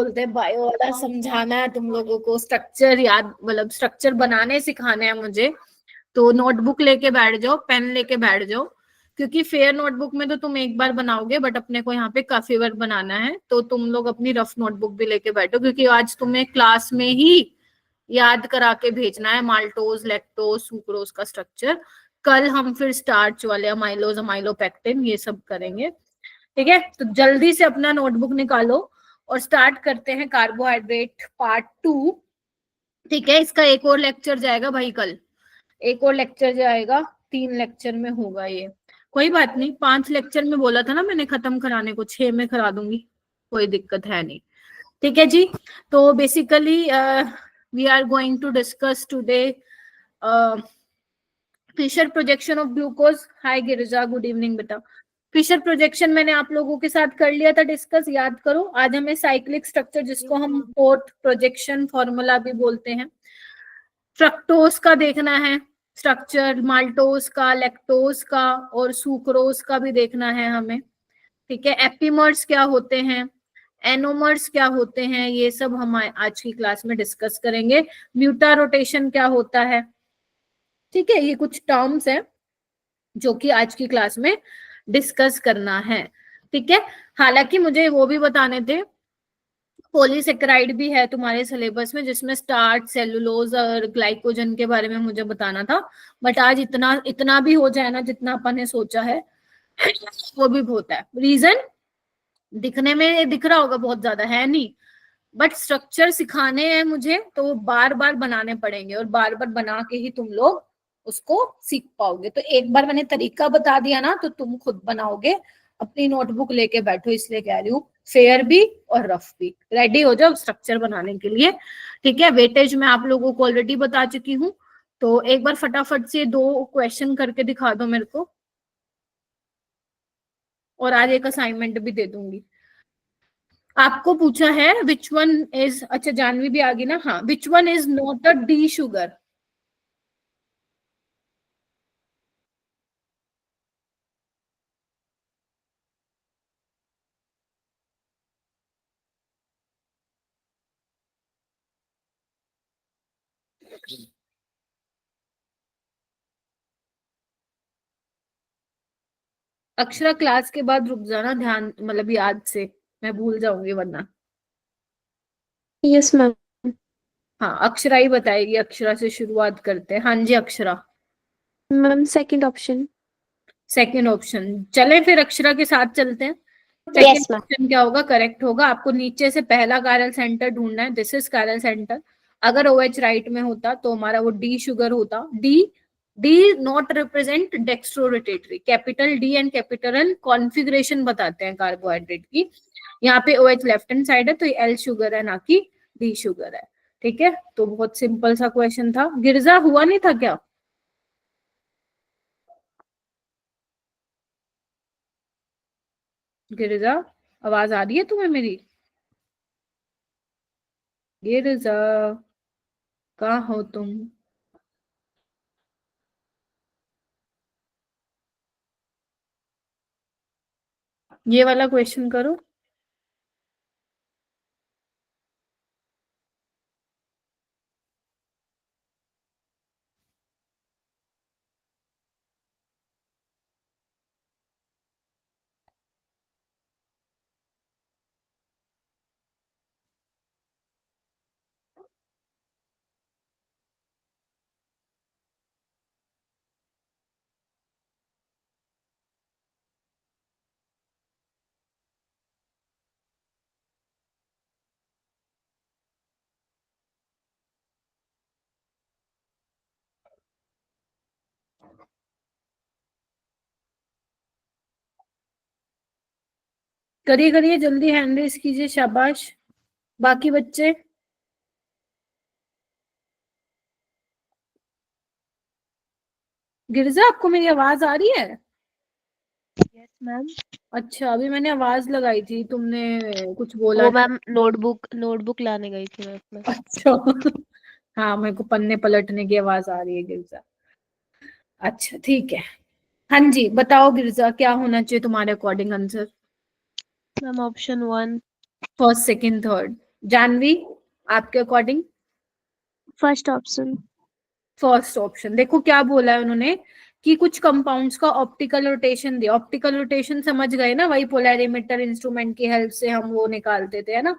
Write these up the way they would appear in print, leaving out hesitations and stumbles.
बोलते हैं बायो वाला समझाना है तुम लोगों को, स्ट्रक्चर याद मतलब स्ट्रक्चर बनाने सिखाने हैं मुझे। तो नोटबुक लेके बैठ जाओ, पेन लेके बैठ जाओ, क्योंकि फेयर नोटबुक में तो तुम एक बार बनाओगे, बट अपने को यहाँ पे काफी बार बनाना है। तो तुम लोग अपनी रफ नोटबुक भी लेके बैठो, क्योंकि आज तुम्हें क्लास में ही याद करा के भेजना है माल्टोज, लैक्टोज, सुक्रोज का स्ट्रक्चर। कल हम फिर स्टार्च वाले अमाइलोज, अमाइलोपेक्टिन ये सब करेंगे। ठीक है, तो जल्दी से अपना नोटबुक निकालो और स्टार्ट करते हैं कार्बोहाइड्रेट पार्ट 2। ठीक है, इसका एक और लेक्चर जाएगा भाई कल, एक और लेक्चर जाएगा, 3 लेक्चर में होगा ये। कोई बात नहीं, 5 लेक्चर में बोला था ना मैंने खत्म कराने को, 6 में करा दूंगी, कोई दिक्कत है नहीं। ठीक है जी, तो basically we are going to discuss today Fisher projection of glucose. Hi Girija, good evening बेटा। फिशर प्रोजेक्शन मैंने आप लोगों के साथ कर लिया था डिस्कस, याद करो। आज हमें साइक्लिक स्ट्रक्चर, जिसको हम फोर्थ प्रोजेक्शन फॉर्मूला भी बोलते हैं, फ्रक्टोज का देखना है स्ट्रक्चर, माल्टोज का, लैक्टोज का और सुक्रोज का भी देखना है हमें। ठीक है, एपीमर्स क्या होते हैं, एनोमर्स क्या होते हैं, ये सब हम आज की क्लास में डिस्कस करेंगे। म्यूटा रोटेशन क्या होता है। ठीक है, ये कुछ टर्म्स हैं जो कि आज की क्लास में डिस्कस करना है। ठीक है, हालांकि मुझे वो भी बताने थे, पॉलीसेकेराइड भी है तुम्हारे सिलेबस में, जिसमें स्टार्च, सेलुलोज और ग्लाइकोजन के बारे में मुझे बताना था, बट आज इतना इतना भी हो जाए ना जितना अपन ने सोचा है वो भी बहुत है। रीजन दिखने में दिख रहा होगा बहुत ज्यादा है नहीं, बट स्ट्रक्चर सिखाने हैं मुझे, तो वो बार बार बनाने पड़ेंगे और बार बार बना के ही तुम लोग उसको सीख पाओगे। तो एक बार मैंने तरीका बता दिया ना, तो तुम खुद बनाओगे। अपनी नोटबुक लेके बैठो, इसलिए कह रही हूँ, फेयर भी और रफ भी। रेडी हो जाओ स्ट्रक्चर बनाने के लिए। ठीक है, वेटेज मैं आप लोगों को ऑलरेडी बता चुकी हूँ, तो एक बार फटाफट से 2 क्वेश्चन करके दिखा दो मेरे को, और आज एक असाइनमेंट भी दे दूंगी। आपको पूछा है विच वन इज, अच्छा जानवी भी आ गई ना, हाँ, which one is not a D sugar. Akshara class के बाद रुक जाना, ध्यान मतलब याद से, मैं भूल जाऊंगी वरना। Yes ma'am. हाँ, अक्षरा ही बताएगी, अक्षरा से शुरुआत करते हैं। हाँ जी Akshara. Ma'am second option. Second option, चले फिर अक्षरा के साथ चलते हैं। Yes second ma'am. ऑप्शन क्या होगा, करेक्ट होगा। आपको नीचे से पहला कायरल सेंटर ढूंढना है, दिस इज कायरल सेंटर। अगर OH राइट में होता तो हमारा वो डी शुगर होता। D D not represent dextrorotatory, capital D and capital L configuration बताते हैं कार्बोहाइड्रेट की। यहाँ पे OH लेफ्ट हैंड साइड है, तो ये एल शुगर है, ना कि डी शुगर है। ठीक है, तो बहुत सिंपल सा क्वेश्चन था। गिरजा हुआ नहीं था क्या? गिरिजा, आवाज आ रही है तुम्हें मेरी? गिरिजा, कहाँ हो तुम? ये वाला क्वेश्चन करो। करिए करिए जल्दी, हैंड रेस कीजिए, शाबाश। बाकी बच्चे? गिरिजा, आपको मेरी आवाज आ रही है? Yes ma'am. अच्छा, अभी मैंने आवाज लगाई थी, तुमने कुछ बोला वो था। मैम नोटबुक लाने गई थी मैं अपना। अच्छा हाँ, मेरे को पन्ने पलटने की आवाज आ रही है गिरिजा। अच्छा ठीक है, हाँ जी बताओ गिरिजा, क्या होना चाहिए तुम्हारे according answer? Ma'am option 1। First, second, third? Janvi, आपके according? First option. First option. देखो क्या बोला है उन्होंने कि कुछ कंपाउंड्स का ऑप्टिकल रोटेशन दिया। ऑप्टिकल रोटेशन समझ गए ना, वही पोलैरिमीटर इंस्ट्रूमेंट की हेल्प से हम वो निकालते थे, है ना।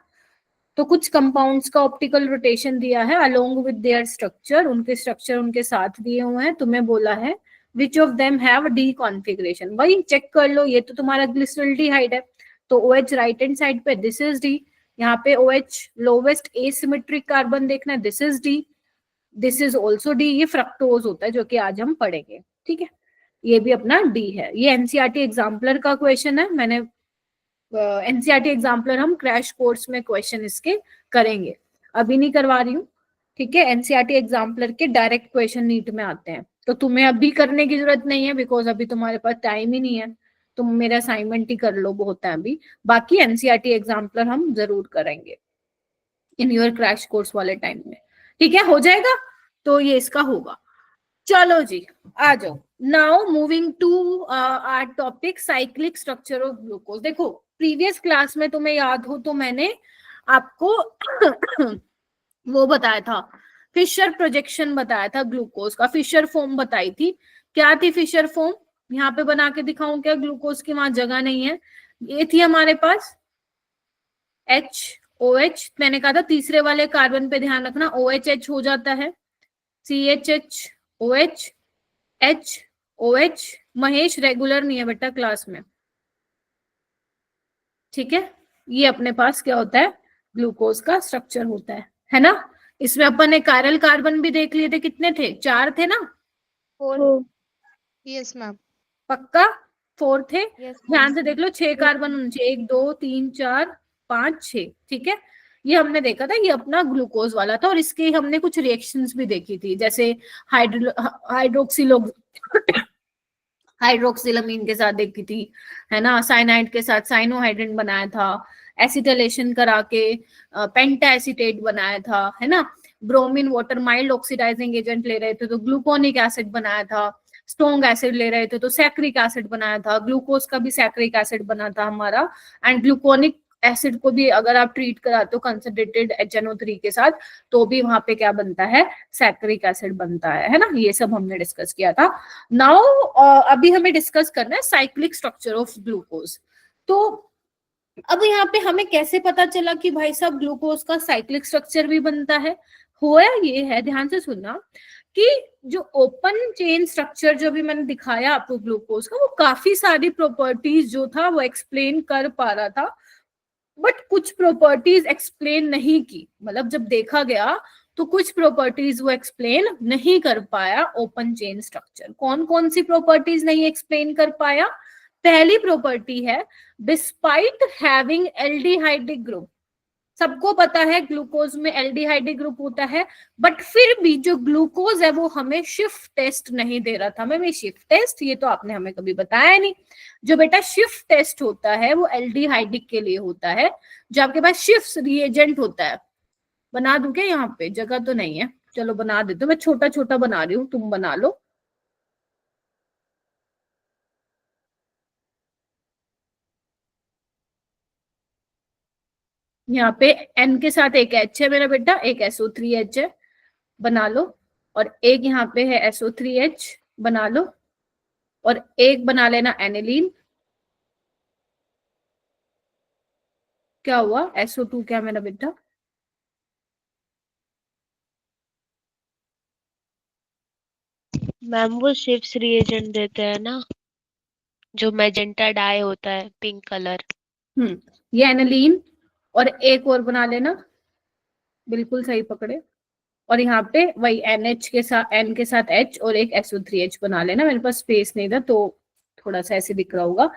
तो कुछ कंपाउंड्स का ऑप्टिकल रोटेशन दिया है अलोंग विद देयर स्ट्रक्चर, उनके स्ट्रक्चर उनके साथ दिए हुए हैं। तुम्हें बोला है which of them have D configuration, वही चेक कर लो। ये तो तुम्हारा ग्लिसरल्डिहाइड है, तो OH राइट हैंड साइड पे, दिस इज डी। यहाँ पे OH लोवेस्ट एसिमेट्रिक कार्बन देखना है, this is D, this is also D. ये फ्रक्टोज होता है जो कि आज हम पढ़ेंगे, ठीक है। ये भी अपना डी है। ये एनसीईआरटी एग्जाम्पलर का क्वेश्चन है। मैंने एनसीईआरटी एग्जाम्पलर हम क्रैश कोर्स में क्वेश्चन इसके करेंगे, अभी नहीं करवा रही हूँ, ठीक है। एनसीईआरटी एग्जाम्पलर के डायरेक्ट क्वेश्चन नीट में आते हैं, तो तुम्हें अभी करने की जरूरत नहीं है, बिकॉज अभी तुम्हारे पास टाइम ही नहीं है। तुम मेरा असाइनमेंट ही कर लो, बहुत है अभी। बाकी एनसीईआरटी एग्जाम्पलर हम जरूर करेंगे इन योर क्रैश कोर्स वाले टाइम में, ठीक है, हो जाएगा। तो ये इसका होगा। चलो जी, आ जाओ। Now moving to our topic cyclic structure of glucose. देखो प्रीवियस क्लास में तुम्हें याद हो तो मैंने आपको वो बताया था, फिशर प्रोजेक्शन बताया था ग्लूकोज का, फिशर फॉर्म बताई थी। क्या थी फिशर फॉर्म? यहाँ पे बना के दिखाऊं क्या? ग्लूकोज की वहां जगह नहीं है। ये थी हमारे पास HOH, मैंने कहा था तीसरे वाले कार्बन पे ध्यान रखना, OHH हो जाता है, CHH OH HOH। Mahesh regular नहीं है बेटा क्लास में, ठीक है। ये अपने पास क्या होता है? ग्लूकोज का स्ट्रक्चर होता है ना। इसमें अपन ने कायरल कार्बन भी देख लिए थे, कितने थे? 4 थे ना? 4। Yes ma'am. पक्का 4 थे? यस ध्यान से देख लो, 6 कार्बन होने चाहिए, 1 2 3 4 5 6, ठीक है। ये हमने देखा था, ये अपना ग्लूकोज वाला था। और इसके हमने कुछ रिएक्शंस भी देखी थी, जैसे हाइड्रोक्सिलमीन के साथ देखी थी, है ना। साइनाइड के साथ साइनोहाइड्रिन बनाया था, एसिटिलेशन करा के पेंटा एसीटेट बनाया था, है ना। Bromine water mild oxidising agent ले रहे थे तो ग्लूकोनिक एसिड बनाया था, स्ट्रॉन्ग एसिड ले रहे थे तो सैक्रिक एसिड बनाया था। ग्लूकोज का भी सैक्रिक एसिड बना था हमारा। एंड ग्लूकोनिक एसिड को भी अगर आप ट्रीट कराते हो कंसंट्रेटेड HNO3 के साथ, तो भी वहां पे क्या बनता है? सैक्रिक एसिड बनता है ना। ये सब हमने डिस्कस किया था। नाउ अभी हमें डिस्कस करना है साइक्लिक स्ट्रक्चर ऑफ ग्लूकोज। तो अब यहाँ पे हमें कैसे पता चला कि भाई साहब ग्लूकोज का साइक्लिक स्ट्रक्चर भी बनता है? हुआ ये है, ध्यान से सुनना, कि जो ओपन चेन स्ट्रक्चर जो भी मैंने दिखाया आपको ग्लूकोज का, वो काफी सारी प्रॉपर्टीज जो था वो एक्सप्लेन कर पा रहा था, बट कुछ प्रॉपर्टीज एक्सप्लेन नहीं की। मतलब जब देखा गया तो कुछ प्रॉपर्टीज वो एक्सप्लेन नहीं कर पाया ओपन चेन स्ट्रक्चर। कौन कौन सी प्रॉपर्टीज नहीं एक्सप्लेन कर पाया? पहली प्रॉपर्टी है डिस्पाइट हैविंग एल्डिहाइडिक ग्रुप। सबको पता है ग्लूकोज में एल्डिहाइडिक ग्रुप होता है, बट फिर भी जो ग्लूकोज है वो हमें शिफ्ट टेस्ट नहीं दे रहा था। हमें शिफ्ट टेस्ट, ये तो आपने हमें कभी बताया नहीं। जो बेटा शिफ्ट टेस्ट होता है वो एल्डिहाइडिक के लिए होता है, जो आपके पास शिफ्ट रिएजेंट होता है। बना दूं क्या? यहाँ पे जगह तो नहीं है, चलो बना देते हो। मैं छोटा छोटा बना रही हूँ, तुम बना लो। यहाँ पे N के साथ एक H है मेरा बेटा, एक SO3H है, बना लो। और एक यहाँ पे है SO3H, बना लो। और एक बना लेना एनिलीन। क्या हुआ? SO2 क्या मेरा बेटा? मैम वो शिफ्ट रिएजेंट देते हैं ना, जो मैजेंटा डाई होता है, पिंक कलर। ये एनिलीन। और एक और बना लेना, बिल्कुल सही पकड़े। और यहाँ पे वही NH के साथ, N के साथ H और एक SO3H बना लेना। मेरे पास स्पेस नहीं था तो थोड़ा सा ऐसे दिख रहा होगा।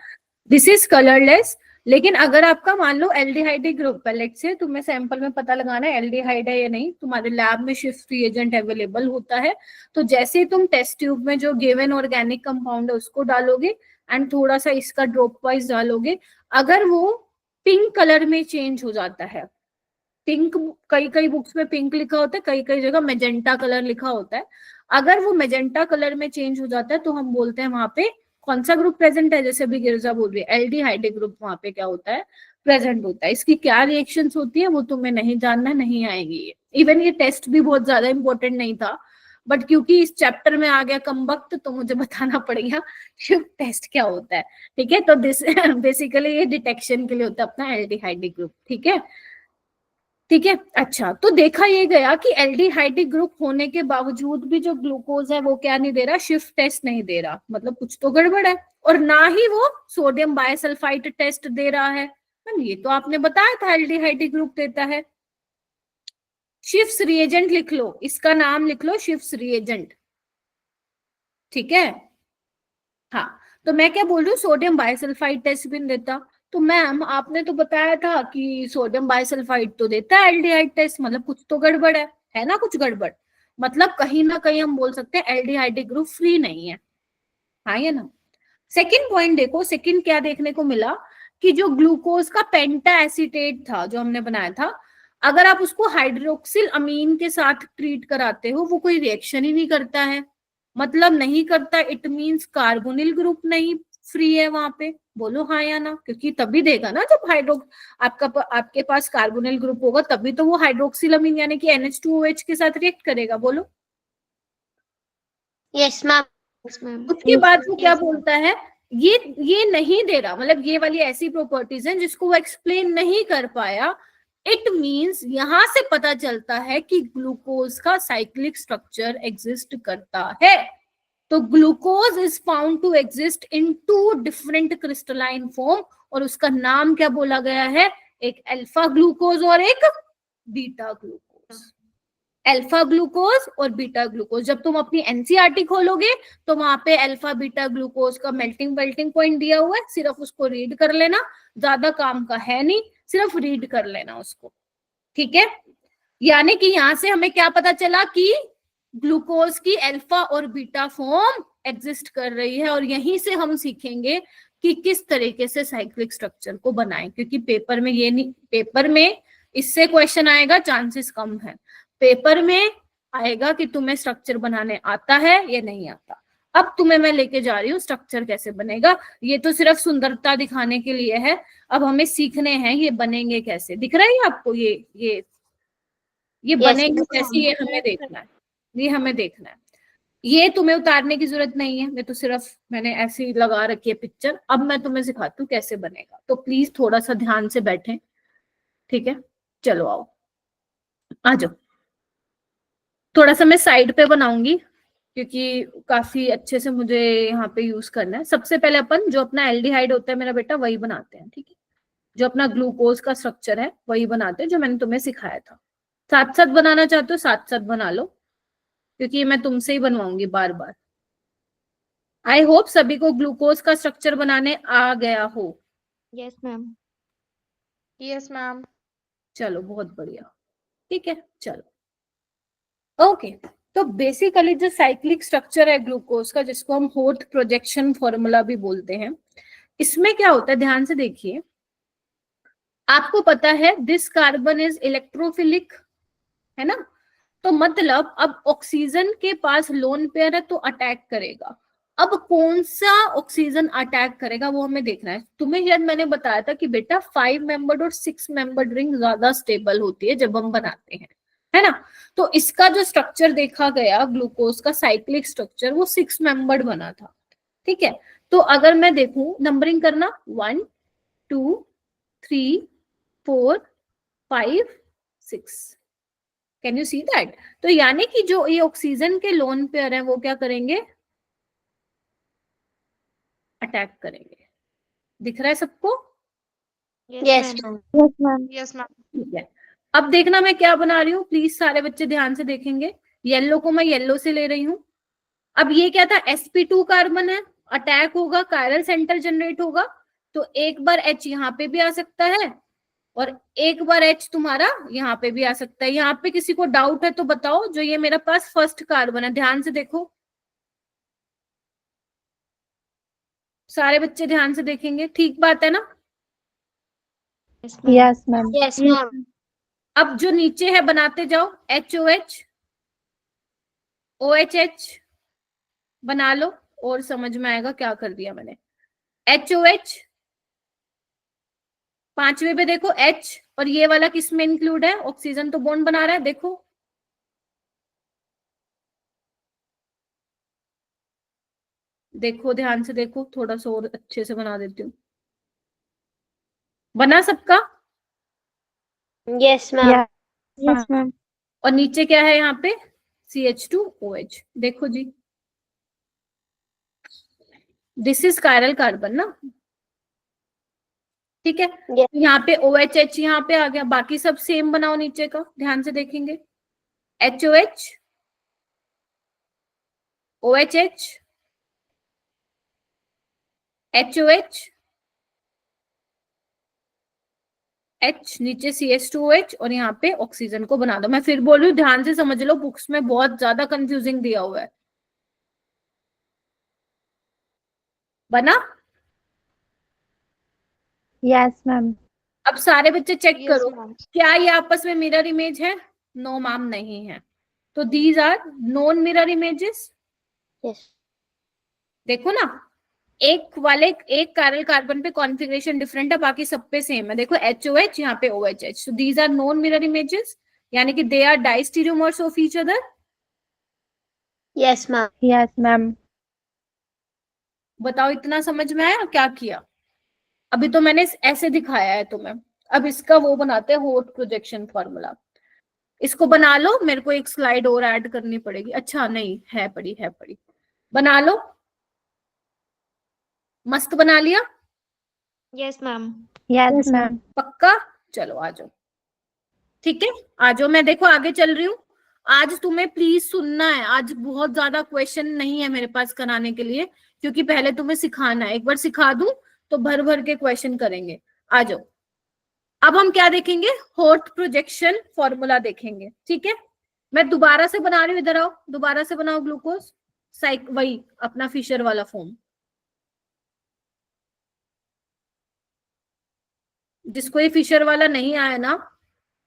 This is colourless. लेकिन अगर आपका मान लो एल्डिहाइडिक ग्रुप है, लेट्स से तुम्हें सैंपल में पता लगाना है एल्डिहाइड है या नहीं, तुम्हारे लैब में शिफ्ट रिएजेंट अवेलेबल होता है, तो जैसे ही तुम टेस्ट ट्यूब में जो गिवन ऑर्गेनिक कंपाउंड है उसको डालोगे एंड थोड़ा सा इसका ड्रॉप वाइज डालोगे, अगर वो पिंक कलर में चेंज हो जाता है, पिंक कई कई बुक्स में पिंक लिखा होता है, कई कई जगह मेजेंटा कलर लिखा होता है, अगर वो मेजेंटा कलर में चेंज हो जाता है तो हम बोलते हैं वहां पे कौन सा ग्रुप प्रेजेंट है। जैसे अभी गिरजा बोल रही है एल्डिहाइडिक ग्रुप, वहां पे क्या होता है? प्रेजेंट होता है। इसकी क्या रिएक्शंस होती है वो तुम्हें नहीं जानना, नहीं आएगी ये। इवन ये टेस्ट भी बहुत ज्यादा इंपॉर्टेंट नहीं था, बट क्योंकि इस चैप्टर में आ गया कम वक्त तो मुझे बताना पड़ेगा शिफ्ट टेस्ट क्या होता है। ठीक है, तो दिस बेसिकली ये डिटेक्शन के लिए होता है अपना एल्डिहाइड ग्रुप। ठीक है, ठीक है। अच्छा, तो देखा ये गया कि एल्डिहाइड ग्रुप होने के बावजूद भी जो ग्लूकोज है वो क्या नहीं दे रहा, शिफ्ट टेस्ट नहीं दे रहा, मतलब कुछ तो गड़बड़ है। और ना ही वो सोडियम बायसल्फाइड टेस्ट दे रहा है। मैम ये तो आपने बताया था एल्डिहाइड ग्रुप देता है। शिफ्स रिएजेंट लिख लो, इसका नाम लिख लो शिफ्स रिएजेंट। ठीक है, हाँ। तो मैं क्या बोल रही हूँ, सोडियम बायसल्फाइड टेस्ट भी नहीं देता। तो मैम आपने तो बताया था कि सोडियम बायसल्फाइड तो देता है एल्डिहाइड टेस्ट, मतलब कुछ तो गड़बड़ है ना, कुछ गड़बड़। मतलब कहीं ना कहीं हम बोल सकते हैं एल्डिहाइड ग्रुप फ्री नहीं है। हाँ या ना। सेकंड पॉइंट देखो, सेकंड क्या देखने को मिला कि जो ग्लूकोज का पेंटा एसीटेट था जो हमने बनाया था, अगर आप उसको हाइड्रोक्सिल अमीन के साथ ट्रीट कराते हो वो कोई रिएक्शन ही नहीं करता है। मतलब नहीं करता, इट मींस कार्बोनिल ग्रुप नहीं फ्री है वहां पे। बोलो हाँ या ना, क्योंकि तभी देगा ना जब आपके पास कार्बोनिल ग्रुप होगा, तभी तो वो हाइड्रोक्सिल अमीन यानी कि NH2OH के साथ रिएक्ट करेगा। बोलो। Yes ma'am. उसके बाद वो क्या बोलता है, ये नहीं दे रहा, मतलब ये वाली ऐसी प्रॉपर्टीज हैं जिसको वो एक्सप्लेन नहीं कर पाया। इट मींस यहां से पता चलता है कि ग्लूकोज का साइक्लिक स्ट्रक्चर एग्जिस्ट करता है। तो glucose is found to exist in 2 different crystalline form, और उसका नाम क्या बोला गया है, एक अल्फा ग्लूकोज और एक बीटा ग्लूकोज। अल्फा ग्लूकोज और बीटा ग्लूकोज। जब तुम अपनी एनसीईआरटी खोलोगे तो वहां पे अल्फा बीटा ग्लूकोज का मेल्टिंग पॉइंट दिया हुआ है, सिर्फ उसको रीड कर लेना, ज्यादा काम का है नहीं, सिर्फ रीड कर लेना उसको। ठीक है, यानी कि यहां से हमें क्या पता चला कि ग्लूकोज की अल्फा और बीटा फॉर्म एग्जिस्ट कर रही है, और यहीं से हम सीखेंगे कि किस तरीके से साइक्लिक स्ट्रक्चर को बनाएं, क्योंकि पेपर में ये नहीं, पेपर में इससे क्वेश्चन आएगा चांसेस कम है। पेपर में आएगा कि तुम्हें स्ट्रक्चर बनाने आता है या नहीं आता। अब तुम्हें मैं लेके जा रही हूँ स्ट्रक्चर कैसे बनेगा। ये तो सिर्फ सुंदरता दिखाने के लिए है, अब हमें सीखने हैं ये बनेंगे कैसे। दिख रहा है आपको ये बनेंगे कैसे, ये हमें देखना है, ये हमें देखना है। ये तुम्हें उतारने की जरूरत नहीं है, मैं तो सिर्फ मैंने ऐसे ही लगा रखी है पिक्चर। अब मैं तुम्हें सिखाती हूँ कैसे बनेगा, तो प्लीज थोड़ा सा ध्यान से बैठें। ठीक है, चलो आओ, आ जाओ। थोड़ा सा मैं साइड पे बनाऊंगी क्योंकि काफी अच्छे से मुझे यहाँ पे यूज करना है। सबसे पहले अपन जो अपना एल्डिहाइड होता है मेरा बेटा वही बनाते हैं। ठीक है, जो अपना ग्लूकोज का स्ट्रक्चर है वही बनाते हैं जो मैंने तुम्हें सिखाया था। साथ साथ बनाना चाहते हो साथ साथ बना लो, क्योंकि मैं तुमसे ही बनवाऊंगी बार बार। आई होप सभी को ग्लूकोज का स्ट्रक्चर बनाने आ गया हो। Yes ma'am. Yes ma'am. चलो बहुत बढ़िया। ठीक है, चलो ओके। तो बेसिकली जो साइक्लिक स्ट्रक्चर है ग्लूकोज का, जिसको हम होथ प्रोजेक्शन फॉर्मूला भी बोलते हैं, इसमें क्या होता है ध्यान से देखिए। आपको पता है दिस कार्बन इज इलेक्ट्रोफिलिक, है ना। तो मतलब अब ऑक्सीजन के पास लोन पेयर है तो अटैक करेगा। अब कौन सा ऑक्सीजन अटैक करेगा वो हमें देखना है। तुम्हें शायद मैंने बताया था कि बेटा 5 मेंबर्ड और 6 मेंबर्ड रिंग ज्यादा स्टेबल होती है जब हम बनाते हैं, है ना। तो इसका जो स्ट्रक्चर देखा गया ग्लूकोज का साइक्लिक स्ट्रक्चर, वो 6 मेंबर्ड बना था। ठीक है, तो अगर मैं देखूं नंबरिंग करना 1 2 3 4 5 6, कैन यू सी दैट। तो यानी कि जो ये ऑक्सीजन के लोन पेयर है वो क्या करेंगे, अटैक करेंगे। दिख रहा है सबको। Yes ma'am. Ma'am. Yes ma'am. Yes ma'am. ठीक है, अब देखना मैं क्या बना रही हूँ, प्लीज सारे बच्चे ध्यान से देखेंगे। येलो को मैं येलो से ले रही हूँ। अब ये क्या था, sp2 कार्बन है, अटैक होगा, कायरल सेंटर जनरेट होगा। तो एक बार H यहाँ पे भी आ सकता है और एक बार H तुम्हारा यहाँ पे भी आ सकता है। यहाँ पे किसी को डाउट है तो बताओ। जो ये मेरा पास फर्स्ट कार्बन है, ध्यान से देखो, सारे बच्चे ध्यान से देखेंगे, ठीक बात है ना। Yes ma'am. Yes ma'am. अब जो नीचे है बनाते जाओ, HOH OHH बना लो और समझ में आएगा क्या कर दिया मैंने। HOH 5वें पे देखो H, और ये वाला किस में इंक्लूड है? ऑक्सीजन तो बॉन्ड बना रहा है, देखो देखो ध्यान से देखो, थोड़ा सा और अच्छे से बना देती हूँ। बना सबका? Yes ma'am. Yes ma'am. और नीचे क्या है यहाँ पे? CH2OH। देखो जी, दिस इज कायरल कार्बन ना, ठीक है। Yes. यहाँ पे OHH यहाँ पे आ गया, बाकी सब सेम बनाओ नीचे का, ध्यान से देखेंगे। HOH, OHH, HOH, H, नीचे CH2OH, और यहाँ पे ऑक्सीजन को बना दो। मैं फिर बोल रही हूँ, ध्यान से समझ लो, बुक्स में बहुत ज्यादा कंफ्यूजिंग दिया हुआ है। बना? Yes ma'am. अब सारे बच्चे चेक Yes, करो, ma'am. क्या ये आपस में मिरर इमेज है? नो मैम, नहीं है। तो these are non mirror images. Yes. देखो ना, एक कायरल कार्बन पे कॉन्फ़िगरेशन डिफरेंट है, बाकी सब पे सेम है। देखो HOH, यहाँ पे OHH, so these are non mirror images, यानी कि they are diastereomers of each other. Yes ma'am. Yes ma'am. बताओ, इतना समझ में आया क्या किया? अभी तो मैंने ऐसे दिखाया है तुम्हें, अब इसका वो बनाते हैं होट प्रोजेक्शन फॉर्मूला। इसको बना लो, मेरे को एक स्लाइड और ऐड करनी पड़ेगी। अच्छा नहीं, है पड़ी, है पड़ी, बना लो। मस्त बना लिया? Yes, ma'am. Yes ma'am. पक्का? चलो आ जाओ, ठीक है, आ जाओ। मैं देखो आगे चल रही हूँ। आज तुम्हें प्लीज सुनना है, आज बहुत ज्यादा क्वेश्चन नहीं है मेरे पास कराने के लिए, क्योंकि पहले तुम्हें सिखाना है। एक बार सिखा दूं तो भर भर के क्वेश्चन करेंगे। आ जाओ। अब हम क्या देखेंगे? हॉट प्रोजेक्शन फॉर्मूला देखेंगे, ठीक है। मैं दोबारा से बना रही हूँ, इधर आओ, दोबारा से बनाओ ग्लूकोज साइक, वही अपना फिशर वाला फॉर्म। जिसको ये फिशर वाला नहीं आया ना,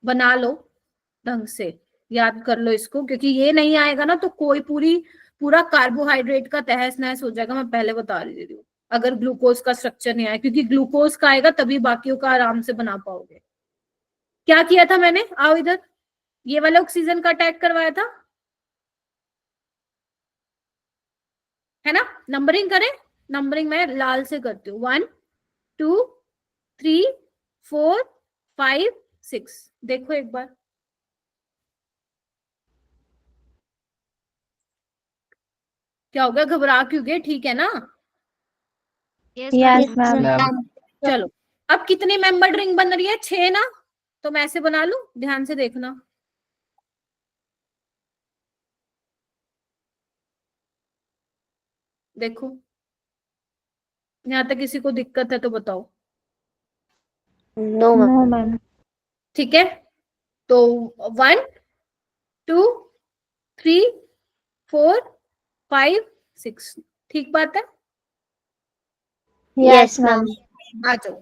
बना लो ढंग से, याद कर लो इसको, क्योंकि ये नहीं आएगा ना तो कोई पूरा कार्बोहाइड्रेट का तहस नहस हो जाएगा। मैं पहले बता रही हूँ, अगर ग्लूकोज का स्ट्रक्चर नहीं आया, क्योंकि ग्लूकोज का आएगा तभी बाकियों का आराम से बना पाओगे। क्या किया था मैंने? आओ इधर, ये वाला ऑक्सीजन का अटैक करवाया था, है ना। नंबरिंग करें, नंबरिंग मैं लाल से करती हूँ। 1 2 3 4 5 6। देखो एक बार, क्या हो गया? घबरा क्यों गए? ठीक है ना? Yes, yes ma'am. मैम। चलो, अब कितनी मेंबर्ड रिंग बन रही है? 6 ना। तो मैं ऐसे बना लूं, ध्यान से देखना। देखो, यहां तक किसी को दिक्कत है तो बताओ। No ma'am. No ma'am. ठीक है, तो 1 2 3 4 5 6, ठीक बात है। Yes ma'am. आ जाओ,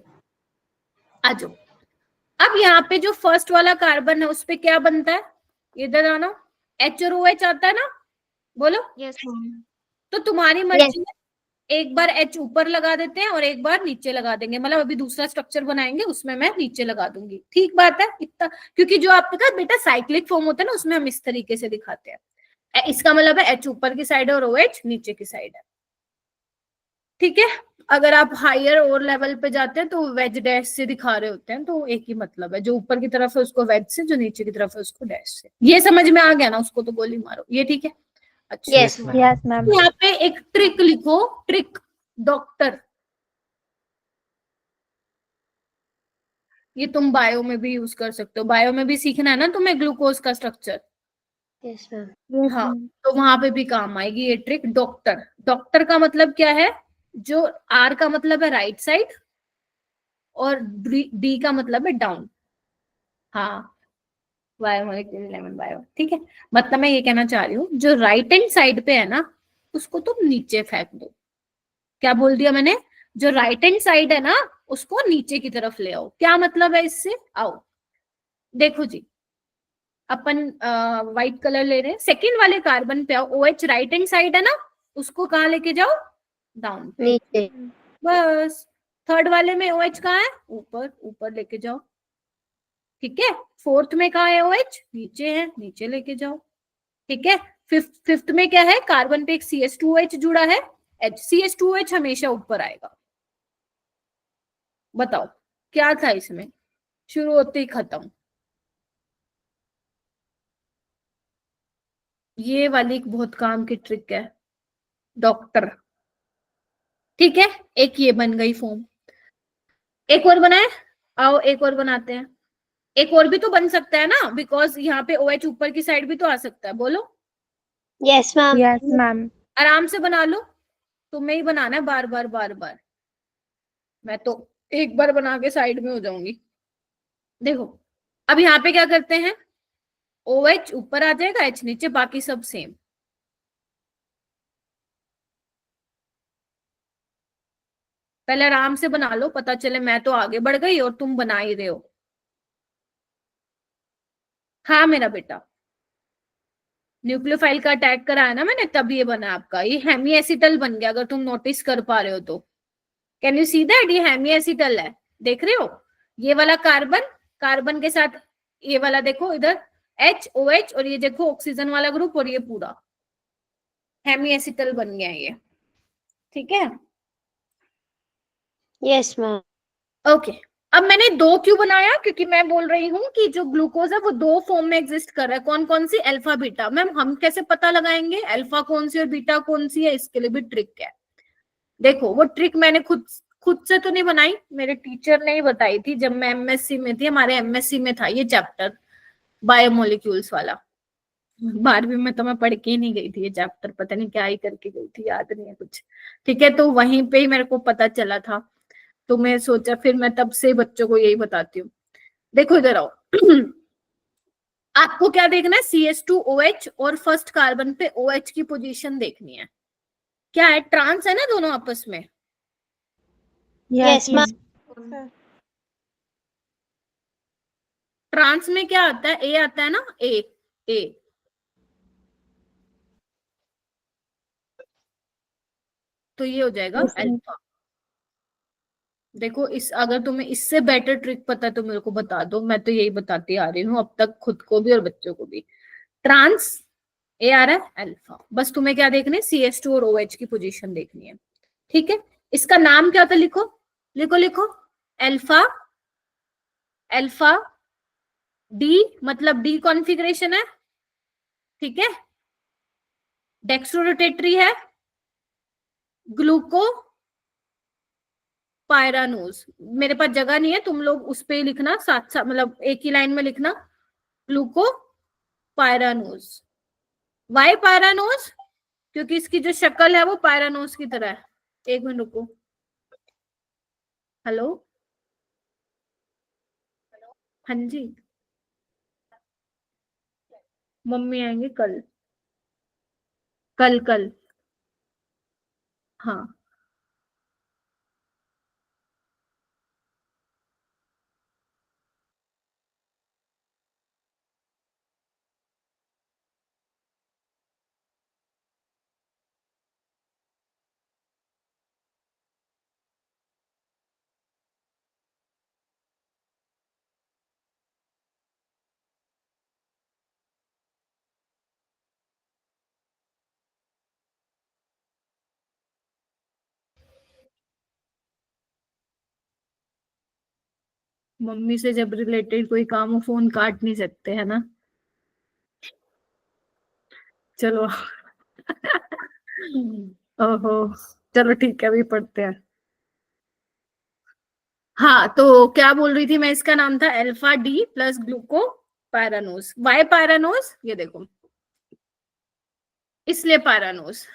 आ जाओ। अब यहाँ पे जो फर्स्ट वाला कार्बन है उस पे क्या बनता है? इधर आना, H और OH आता है ना, बोलो। Yes, ma'am. तो तुम्हारी मर्जी है, एक बार H ऊपर लगा देते हैं और एक बार नीचे लगा देंगे। मतलब अभी दूसरा स्ट्रक्चर बनाएंगे, उसमें मैं नीचे लगा दूंगी, ठीक बात है इतना। क्योंकि जो आपके पास बेटा साइक्लिक फॉर्म होता है ना, उसमें हम इस तरीके से दिखाते हैं। इसका मतलब है H ऊपर की साइड है और OH नीचे की साइड है, ठीक है। अगर आप हायर और लेवल पे जाते हैं तो वेज डैश से दिखा रहे होते हैं, तो एक ही मतलब है, जो ऊपर की तरफ है उसको वेज से, जो नीचे की तरफ है उसको डैश से। ये समझ में आ गया ना? उसको तो गोली मारो, ये ठीक है। अच्छा, यस मैम। Yes ma'am. यहाँ पे एक ट्रिक लिखो, ट्रिक डॉक्टर। ये तुम बायो में भी यूज कर सकते हो, बायो में भी सीखना है ना तुम्हें ग्लूकोज का स्ट्रक्चर। Yes ma'am. हाँ, तो वहां पे भी काम आएगी ये ट्रिक डॉक्टर। डॉक्टर का मतलब क्या है? जो आर का मतलब है राइट साइड, और डी का मतलब है डाउन। हाँ, बायो मॉलिक्यूलर लेमन बायो, ठीक है। मतलब मैं ये कहना चाह रही हूँ, जो राइट हैंड साइड पे है ना, उसको तुम नीचे फेंक दो। क्या बोल दिया मैंने? जो राइट हैंड साइड है ना, उसको नीचे की तरफ ले आओ। क्या मतलब है इससे? आओ देखो जी, अपन व्हाइट कलर ले रहे हैं, सेकेंड वाले कार्बन पे आओ। OH राइट हैंड साइड है ना, उसको कहाँ लेके जाओ? डाउन पे, नीचे। बस। थर्ड वाले में OH कहाँ है? ऊपर, ऊपर लेके जाओ, ठीक है। फोर्थ में कहाँ है OH? नीचे है, नीचे लेके जाओ, ठीक है। फिफ्थ में क्या है? कार्बन पे एक CH2OH जुड़ा है, CH2OH हमेशा ऊपर आएगा। बताओ क्या था इसमें? शुरू होते ही खत्म। ये वाली एक बहुत काम की ट्रिक है डॉक्टर, ठीक है। एक ये बन गई फॉर्म, एक और बनाए, आओ एक और बनाते हैं। एक और भी तो बन सकता है ना, बिकॉज यहाँ पे OH ऊपर की साइड भी तो आ सकता है, बोलो। Yes, ma'am. Yes, ma'am. आराम से बना लो, तुम्हें ही बनाना है बार बार बार बार, मैं तो एक बार बना के साइड में हो जाऊंगी। देखो अब यहाँ पे क्या करते हैं, OH ऊपर आ जाएगा, H नीचे, बाकी सब सेम। पहले आराम से बना लो, पता चले मैं तो आगे बढ़ गई और तुम बना ही रहे हो। हाँ मेरा बेटा, न्यूक्लियोफाइल का अटैक करा है ना मैंने, तब ये बना आपका, ये हेमीएसिटल बन गया, अगर तुम नोटिस कर पा रहे हो तो। Can you see that? ये हेमीएसिटल है, देख रहे हो? ये वाला कार्बन, कार्बन के साथ ये वाला देखो इधर HOH, और ये देखो ऑक्सीजन वाला ग्रुप, और ये पूरा हेमीएसिटल बन गया ये, ठीक है। Yes, ma'am. ओके अब मैंने दो क्यों बनाया? क्योंकि मैं बोल रही हूँ कि जो ग्लूकोज है वो दो फॉर्म में एग्जिस्ट कर रहा है। कौन कौन सी? Alpha beta. मैम हम कैसे पता लगाएंगे अल्फा कौन सी और बीटा कौन सी है? इसके लिए भी ट्रिक है। देखो वो ट्रिक मैंने खुद खुद से तो नहीं बनाई, मेरे टीचर ने ही बताई थी जब मैं MSc में थी। हमारे MSc में था ये चैप्टर, बायोमोलिक्यूल्स वाला। 12वीं में तो मैं पढ़ के ही नहीं गई थी ये चैप्टर, पता नहीं क्या ही करके गई थी, याद नहीं है कुछ, ठीक है। तो वहीं पे ही मेरे को पता चला था, तो मैं सोचा फिर मैं तब से बच्चों को यही बताती हूँ। देखो इधर आओ आपको क्या देखना है? CH2OH और फर्स्ट कार्बन पे OH की पोजीशन देखनी है। क्या है? ट्रांस है ना दोनों आपस में। Yes, ma'am. ट्रांस में क्या आता है? A आता है ना, A तो ये हो जाएगा Yes, ma'am. अल्फा। देखो इस, अगर तुम्हें इससे बेटर ट्रिक पता है तो मेरे को बता दो, मैं तो यही बताती आ रही हूँ अब तक, खुद को भी और बच्चों को भी। ट्रांस A आ रहा है, अल्फा, बस तुम्हें क्या देखना है? CH2 और OH की पोजीशन देखनी है, ठीक है। इसका नाम क्या था? लिखो लिखो लिखो, अल्फा, अल्फा डी, मतलब डी कॉन्फ़िगरेशन है, ठीक है। डेक्स्ट्रोरोटेटरी है, ग्लूको पायरानोज। मेरे पास जगह नहीं है, तुम लोग उस पे ही लिखना, साथ साथ मतलब एक ही लाइन में लिखना, ग्लूको पायरानोज। Why pyranose? क्योंकि इसकी जो शक्ल है वो पायरानोज की तरह है। एक मिनट रुको, हेलो, हाँ जी, मम्मी आएंगे कल, कल कल, हाँ। मम्मी से जब रिलेटेड कोई काम हो फोन काट नहीं सकते, है ना। चलो ओहो, चलो ठीक है, अभी पढ़ते हैं। हाँ तो क्या बोल रही थी मैं? इसका नाम था alpha D plus gluco pyranose. Why pyranose? ये देखो, इसलिए पायरानोज,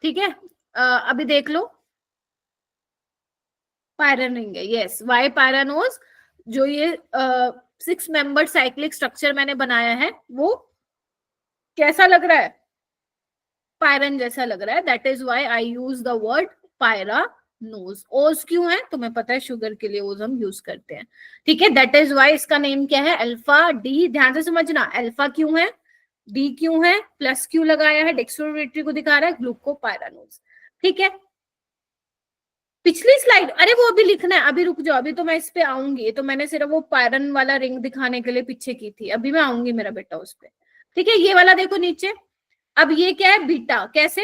ठीक है। अभी देख लो, पायरानिंग है, यस, वाई पायरानोज। जो ये 6 मेंबर साइक्लिक स्ट्रक्चर मैंने बनाया है वो कैसा लग रहा है? पायरन जैसा लग रहा है, that is why I use the word pyranose. Ose क्यों है? तुम्हें पता है शुगर के लिए ओज हम यूज करते हैं, ठीक है। दैट इज वाई इसका नेम क्या है? Alpha D. ध्यान से समझना, अल्फा क्यों है, डी क्यों है, प्लस क्यों लगाया है, डेक्स्ट्रोरोटेटरी को दिखा रहा है, ग्लूकोपायरानोज, ठीक है। पिछली स्लाइड, अरे वो अभी लिखना है, अभी रुक जाओ, अभी तो मैं इस पे आऊंगी। तो मैंने सिर्फ वो पायरन वाला रिंग दिखाने के लिए पीछे की थी, अभी मैं आऊंगी मेरा बेटा उस पे। ठीक है, ये वाला देखो नीचे। अब ये क्या है, बीटा। कैसे,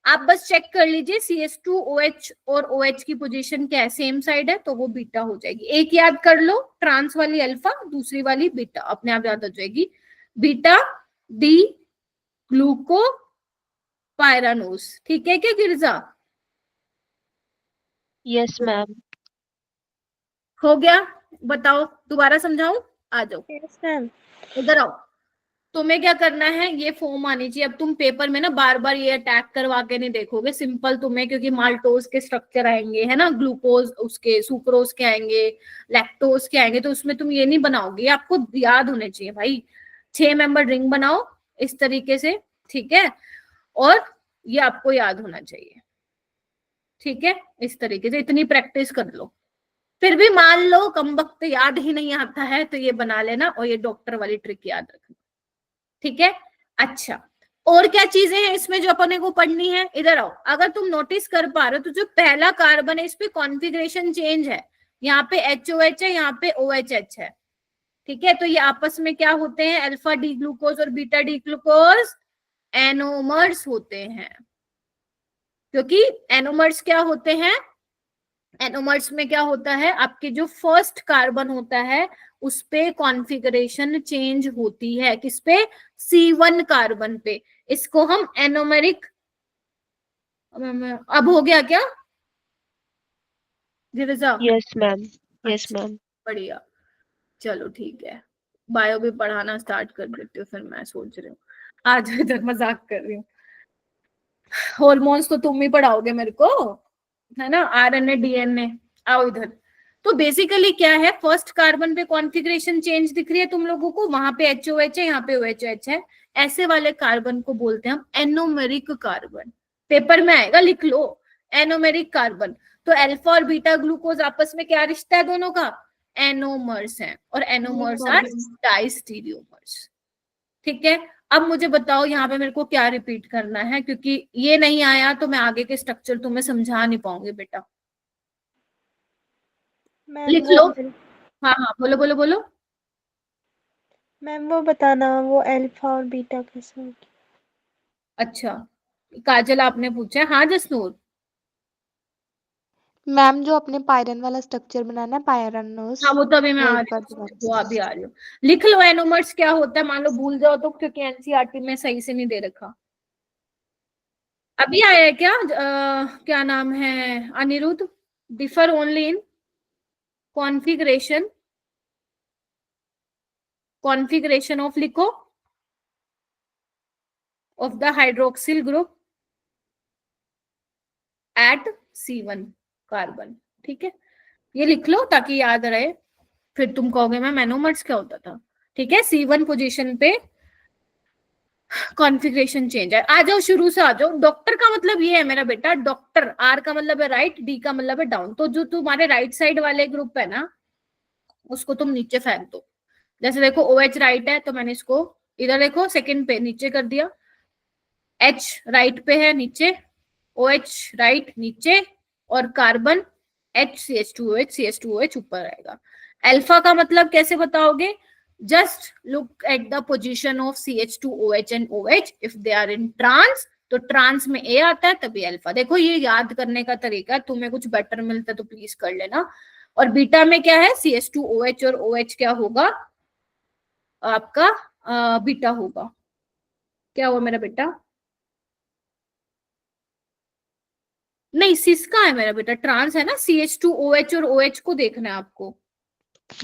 आप बस चेक कर लीजिए CH2OH और OH की पोजीशन क्या है, सेम साइड है, तो वो बीटा हो जाएगी। एक याद कर लो, ट्रांस वाली अल्फा, दूसरी वाली बीटा, अपने आप याद हो जाएगी। Beta D ग्लूको पायरानोस। ठीक है क्या गिरजा? Yes ma'am. हो गया? बताओ, दोबारा समझाऊं? आ जाओ, Yes, ma'am. इधर आओ। तुम्हें क्या करना है, ये फॉर्म आनी चाहिए। अब तुम पेपर में ना बार बार ये अटैक करवा के नहीं देखोगे, सिंपल तुम्हें, क्योंकि माल्टोज के स्ट्रक्चर आएंगे, है ना, ग्लूकोज उसके, सुक्रोज के आएंगे, लैक्टोज के आएंगे, तो उसमें तुम ये नहीं बनाओगे, ये आपको याद होने चाहिए भाई। 6 मेंबर रिंग बनाओ इस तरीके से, ठीक है, और ये आपको याद होना चाहिए। ठीक है, इस तरीके से इतनी प्रैक्टिस कर लो। फिर भी मान लो कम वक्त याद ही नहीं आता है, तो ये बना लेना, और ये डॉक्टर वाली ट्रिक याद रखना। ठीक है, अच्छा, और क्या चीजें हैं इसमें जो अपने को पढ़नी है? इधर आओ। अगर तुम नोटिस कर पा रहे हो तो जो पहला कार्बन है इस पे कॉन्फ़िगरेशन चेंज है, यहाँ पे HOH है, यहाँ पे OHH है। ठीक है, तो ये आपस में क्या होते हैं, अल्फा डी ग्लूकोज और बीटा डी ग्लूकोज एनोमर्स होते हैं। क्योंकि एनोमर्स क्या होते हैं, एनोमर्स में क्या होता है, आपके जो फर्स्ट कार्बन होता है उस पे कॉन्फ़िगरेशन चेंज होती है। किस पे? C1 कार्बन पे। इसको हम एनोमेरिक, अब हो गया क्या Girija? Yes ma'am. Yes ma'am. बढ़िया, चलो ठीक है, बायो भी पढ़ाना स्टार्ट कर देती हूँ फिर। मैं सोच रही हूँ आज, इधर मजाक कर रही हूँ, हॉर्मोन्स तो तुम ही पढ़ाओगे मेरे को, है ना, RNA DNA। आओ इधर। तो बेसिकली क्या है, फर्स्ट कार्बन पे कॉन्फ़िगरेशन चेंज दिख रही है तुम लोगों को, वहां पे HOH है, यहाँ पे OHH है, ऐसे वाले कार्बन को बोलते हैं हम एनोमेरिक कार्बन। पेपर में आएगा, लिख लो, एनोमेरिक कार्बन। तो अल्फा और बीटा ग्लूकोज आपस में क्या रिश्ता है दोनों का? एनोमर्स है, और एनोमर्स आर डाइस्टीरियोमर्स। ठीक है, अब मुझे बताओ यहाँ पे मेरे को क्या रिपीट करना है, क्योंकि ये नहीं आया तो मैं आगे के स्ट्रक्चर तुम्हें समझा नहीं पाऊंगी बेटा। मैम लिख लो। हाँ हाँ, बोलो बोलो बोलो। मैम वो बताना, वो अल्फा और बीटा कैसे होगी? अच्छा, काजल आपने पूछा है। हाँ जसनूर? मैम जो अपने पायरन वाला स्ट्रक्चर बनाना है, पायरानोस, हाँ वो तो अभी मैं वो आ एक रही बार हूँ, दोबारा वो अभी आ रही हूँ। लिख लो एनोमर्स क्या होता है, मान लो भूल जाओ तो, क्योंकि NCERT में सही से नहीं दे रखा। अभी आया है क्या? क्या नाम है, Aniruddh? Differ only in configuration, configuration of, लिखो, of the hydroxyl group at C1 carbon. ठीक है, ये लिख लो ताकि याद रहे, फिर तुम कहोगे मैम एनोमर्स क्या होता था। ठीक है, C1 पोजीशन पे कॉन्फ़िगरेशन चेंज है। आ जाओ, शुरू से आ जाओ। डॉक्टर का मतलब ये है मेरा बेटा, डॉक्टर, R का मतलब है राइट, D का मतलब है डाउन। तो जो तुम्हारे राइट साइड वाले ग्रुप है ना, उसको तुम नीचे फेंक दो। जैसे देखो OH राइट है, तो मैंने इसको इधर देखो सेकंड पे नीचे कर दिया, H राइट पे है नीचे, OH राइट नीचे, और कार्बन CH2OH ऊपर आएगा। अल्फा का मतलब कैसे बताओगे? Just look at the position of CH2OH and OH, if they are in trans, तो ट्रांस में A आता है तभी अल्फा। देखो ये याद करने का तरीका है, तुम्हें कुछ बेटर मिलता है तो प्लीज कर लेना। और बीटा में क्या है, CH2OH और OH क्या होगा आपका, बीटा होगा। क्या हुआ मेरा बेटा? नहीं, सिस का है मेरा बेटा, ट्रांस है ना, CH2OH और OH को देखना है आपको।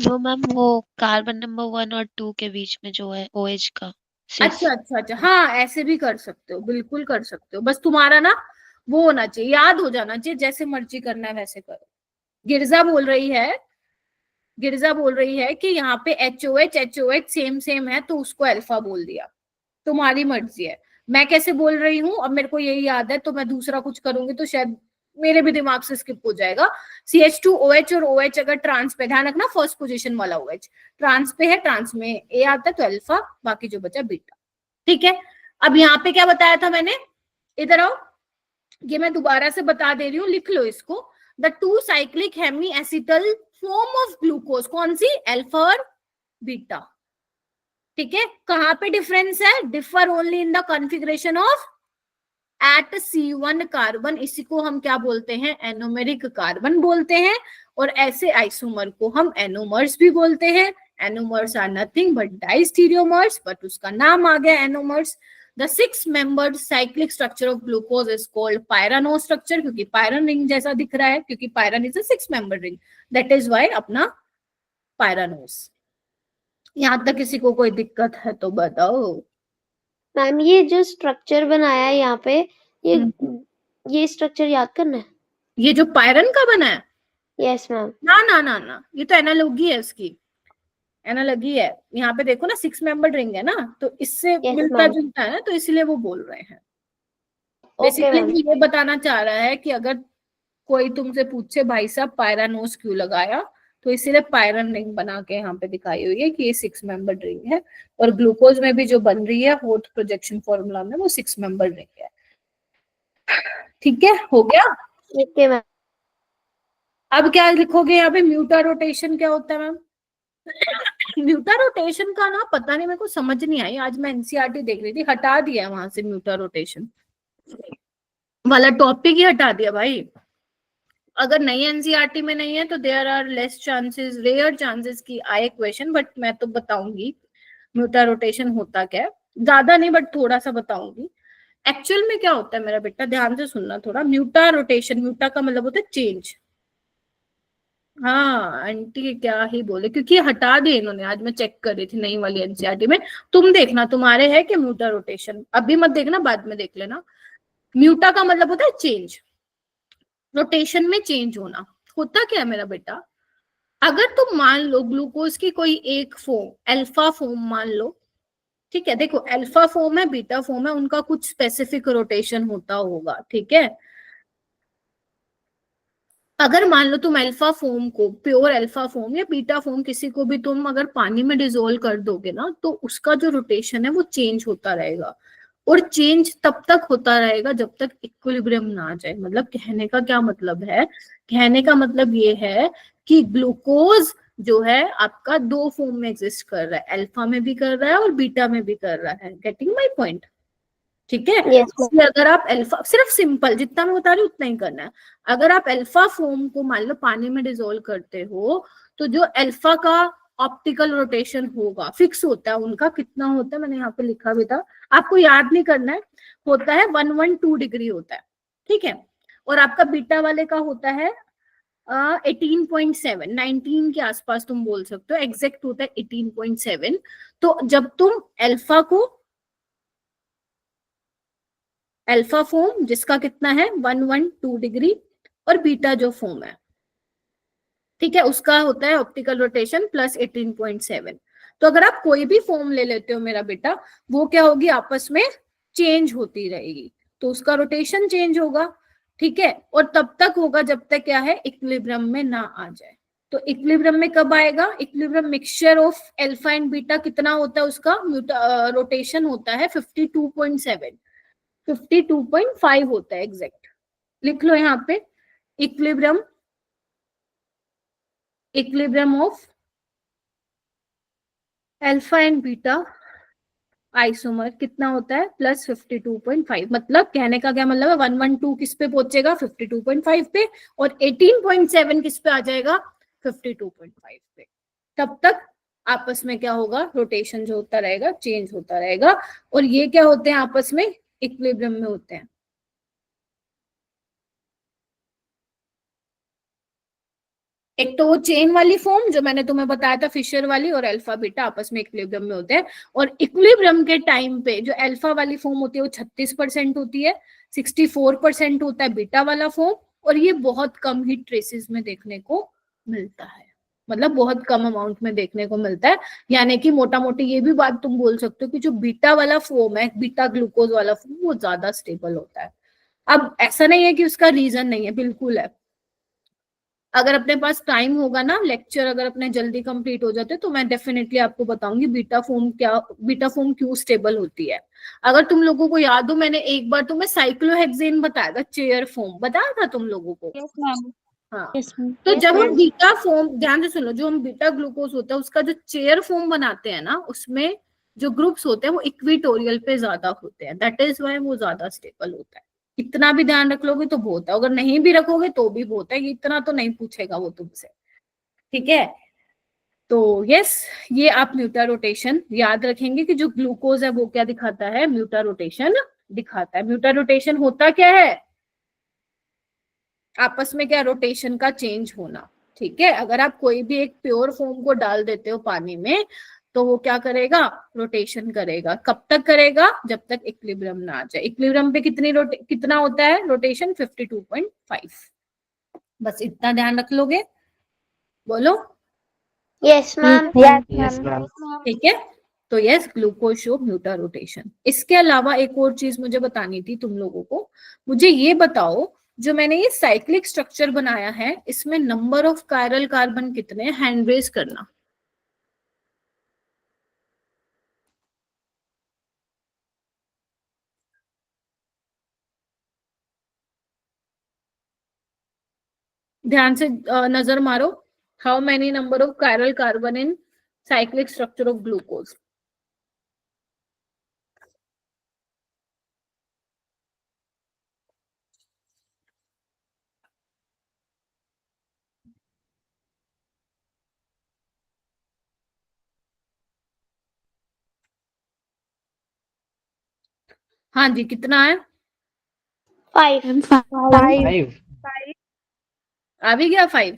वो मैम वो कार्बन नंबर 1 और 2 के बीच में जो है OH का अच्छा अच्छा अच्छा, हाँ ऐसे भी कर सकते हो, बिल्कुल कर सकते हो, बस तुम्हारा ना वो होना चाहिए, याद हो जाना चाहिए, जैसे मर्जी करना है वैसे करो। गिरजा बोल रही है, गिरजा बोल रही है कि यहाँ पे HOH सेम सेम है तो उसको अल्फा बोल दिया। तुम्हारी मर्जी है, मैं कैसे बोल रही हूँ अब मेरे को यही याद है, तो मैं दूसरा कुछ करूंगी तो शायद मेरे भी दिमाग से स्किप हो जाएगा। CH2OH और OH अगर ट्रांस पे, ध्यान रखना फर्स्ट पोजीशन वाला OH ट्रांस पे है, ट्रांस में A आता है तो अल्फा, बाकी जो बचा बीटा। ठीक है, अब यहाँ पे क्या बताया था मैंने, इधर आओ, ये मैं दोबारा से बता दे रही हूँ, लिख लो इसको। The two cyclic hemiacetal form of glucose, कौन सी, अल्फा और बीटा। ठीक है, कहां पे डिफरेंस है, differ only in the configuration of at C1 carbon, इसी को हम क्या बोलते हैं, एनोमेरिक कार्बन बोलते हैं, और ऐसे आइसोमर को हम एनोमर्स भी बोलते हैं। Anomers are nothing but diastereomers, but उसका नाम आ गया anomers. The 6 membered cyclic structure of glucose is called pyrano structure, क्योंकि पायरन रिंग जैसा दिख रहा है, क्योंकि pyran is a 6 membered ring, that is why अपना पायरानोस। यहां तक किसी को कोई दिक्कत है तो बताओ। मैम ये जो स्ट्रक्चर बनाया है यहाँ पे, ये स्ट्रक्चर याद करना है। ये जो पायरन का बना है, यस मैम। ना ना ना ना, ये तो एनालॉजी है इसकी, एनालॉजी है। यहाँ पे देखो ना 6 मेंबर्ड रिंग है ना, तो इससे Yes, मिलता ma'am. जुलता है ना, तो इसलिए वो बोल रहे हैं। Okay, basically ma'am. ये बताना चाह रहा है कि अगर कोई तुमसे पूछे भाई साहब पायरानोस क्यों लगाया, तो इसीलिए पायरन रिंग बना के यहाँ पे दिखाई हुई है कि ये 6 मेंबर्ड रिंग है, और ग्लूकोज में भी जो बन रही है फोर्थ प्रोजेक्शन फॉर्मूला में वो 6 मेंबर्ड रिंग है। ठीक है, हो गया। Okay ma'am. अब क्या लिखोगे यहाँ पे, म्यूटा रोटेशन क्या होता है मैम। म्यूटा रोटेशन का ना पता नहीं, मेरे को समझ नहीं आई, आज मैं एनसीईआरटी देख रही थी, हटा दिया वहां से म्यूटा रोटेशन वाला टॉपिक ही हटा दिया भाई। अगर नई एनसीईआरटी में नहीं है तो there are less chances, rare chances की आए क्वेश्चन, बट मैं तो बताऊंगी म्यूटा रोटेशन होता क्या है, ज्यादा नहीं बट थोड़ा सा बताऊंगी। एक्चुअल में क्या होता है मेरा बेटा, ध्यान से सुनना थोड़ा। म्यूटा रोटेशन, म्यूटा का मतलब होता है चेंज। हाँ आंटी क्या ही बोले, क्योंकि हटा दिए इन्होंने, आज मैं चेक कर रही थी नई वाली एनसीईआरटी में। तुम देखना तुम्हारे है कि म्यूटा रोटेशन, अभी मत देखना, बाद में देख लेना। म्यूटा का मतलब होता है चेंज, रोटेशन में चेंज होना। होता क्या है मेरा बेटा, अगर तुम मान लो ग्लूकोज की कोई एक फॉर्म, अल्फा फॉर्म मान लो, ठीक है, देखो अल्फा फॉर्म है, बीटा फॉर्म है, उनका कुछ स्पेसिफिक रोटेशन होता होगा, ठीक है। अगर मान लो तुम अल्फा फॉर्म को, प्योर अल्फा फॉर्म या बीटा फॉर्म, किसी को भी तुम अगर पानी में डिसोल्व कर दोगे ना, तो उसका जो रोटेशन है वो चेंज होता रहेगा, और चेंज तब तक होता रहेगा जब तक इक्विलिब्रियम ना आ जाए। मतलब कहने का क्या मतलब है, कहने का मतलब ये है कि ग्लूकोज जो है आपका 2 फॉर्म में एग्जिस्ट कर रहा है, अल्फा में भी कर रहा है और बीटा में भी कर रहा है। गेटिंग माय पॉइंट, ठीक है। Yes, इसलिए अगर आप अल्फा, सिर्फ सिंपल जितना मैं बता रही हूँ उतना ही करना है। अगर आप अल्फा फॉर्म को मान लो पानी में डिसोल्व करते हो, तो जो अल्फा का ऑप्टिकल रोटेशन होगा, फिक्स होता है उनका, कितना होता है मैंने यहाँ पे लिखा भी था, आपको याद नहीं करना है, होता है 112 डिग्री होता है, ठीक है। और आपका बीटा वाले का होता है 18.7, 19 के आसपास तुम बोल सकते हो, एग्जैक्ट होता है 18.7। तो जब तुम अल्फा को, अल्फा फॉर्म जिसका कितना है 112 डिग्री, और बीटा जो फॉर्म है, ठीक है, उसका होता है ऑप्टिकल रोटेशन प्लस 18.7। तो अगर आप कोई भी फॉर्म ले लेते हो मेरा बेटा, वो क्या होगी, आपस में चेंज होती रहेगी, तो उसका रोटेशन चेंज होगा, ठीक है। और तब तक होगा जब तक क्या है, इक्विलिब्रियम में ना आ जाए। तो इक्विलिब्रियम में कब आएगा, equilibrium mixture of alpha and beta कितना होता है, उसका रोटेशन होता है 52.7, 52.5 होता है एग्जैक्ट। लिख लो यहाँ पे, equilibrium, equilibrium of alpha and beta isomer कितना होता है, प्लस 52.5। मतलब कहने का क्या मतलब है, 112 किस पे पहुंचेगा, 52.5 पे, और 18.7 किस पे आ जाएगा, 52.5 पे। तब तक आपस में क्या होगा, रोटेशन जो होता रहेगा, चेंज होता रहेगा, और ये क्या होते हैं आपस में, इक्विलिब्रियम में होते हैं। एक तो वो चेन वाली फॉर्म जो मैंने तुम्हें बताया था, फिशर वाली, और अल्फा बीटा आपस में इक्विलिब्रियम में होते हैं। और इक्विलिब्रियम के टाइम पे जो अल्फा वाली फॉर्म होती है वो 36% होती है, 64% होता है बीटा वाला फॉर्म, और ये बहुत कम ही ट्रेसेस में देखने को मिलता है, मतलब बहुत कम अमाउंट में देखने को मिलता है। यानी कि मोटा मोटी ये भी बात तुम बोल सकते हो कि जो बीटा वाला फॉर्म है, बीटा ग्लूकोज वाला फॉर्म, वो ज्यादा स्टेबल होता है। अब ऐसा नहीं है कि उसका रीजन नहीं है, बिल्कुल है। अगर अपने पास टाइम होगा ना, लेक्चर अगर अपने जल्दी कंप्लीट हो जाते तो मैं डेफिनेटली आपको बताऊंगी बीटा फॉर्म क्या, बीटा फॉर्म क्यों स्टेबल होती है। अगर तुम लोगों को याद हो, मैंने एक बार तुम्हें साइक्लोहेक्सेन बताया था, चेयर फॉर्म बताया था तुम लोगों को। Yes ma'am. हाँ, Yes, ma'am. तो Yes, जब हम ma'am. बीटा फॉर्म, ध्यान से सुनो, जो हम बीटा ग्लूकोज होता है उसका जो चेयर फॉर्म बनाते हैं ना, उसमें जो ग्रुप्स होते हैं वो इक्विटोरियल पे ज्यादा होते हैं, दैट इज वाई वो ज्यादा स्टेबल होता है। इतना भी ध्यान रख लोगे तो बहुत है, अगर नहीं भी रखोगे तो भी बहुत है, इतना तो नहीं पूछेगा वो तुमसे, ठीक है। तो यस, ये आप म्यूटा रोटेशन याद रखेंगे कि जो ग्लूकोज है वो क्या दिखाता है, म्यूटा रोटेशन दिखाता है। म्यूटा रोटेशन होता क्या है, आपस में क्या, रोटेशन का चेंज होना, ठीक है। अगर आप कोई भी एक प्योर फॉर्म को डाल देते हो पानी में तो वो क्या करेगा, रोटेशन करेगा। कब तक करेगा, जब तक इक्विलिब्रियम ना आ जाए। इक्विलिब्रियम पे कितना होता है रोटेशन, 52.5। बस इतना ध्यान रख लोगे, बोलो Yes, ma'am. Yes, ma'am. ठीक है। तो यस, ग्लूकोज शो म्यूटा रोटेशन। इसके अलावा एक और चीज मुझे बतानी थी तुम लोगों को, मुझे ये बताओ, जो मैंने ये साइक्लिक स्ट्रक्चर बनाया है इसमें नंबर ऑफ कायरल कार्बन कितने, हैंड रेज करना। ध्यान से नजर मारो, how many number of chiral carbon in cyclic structure of glucose. हाँ जी, कितना है, 5. Ma'am, 5. 5. आ भी गया 5।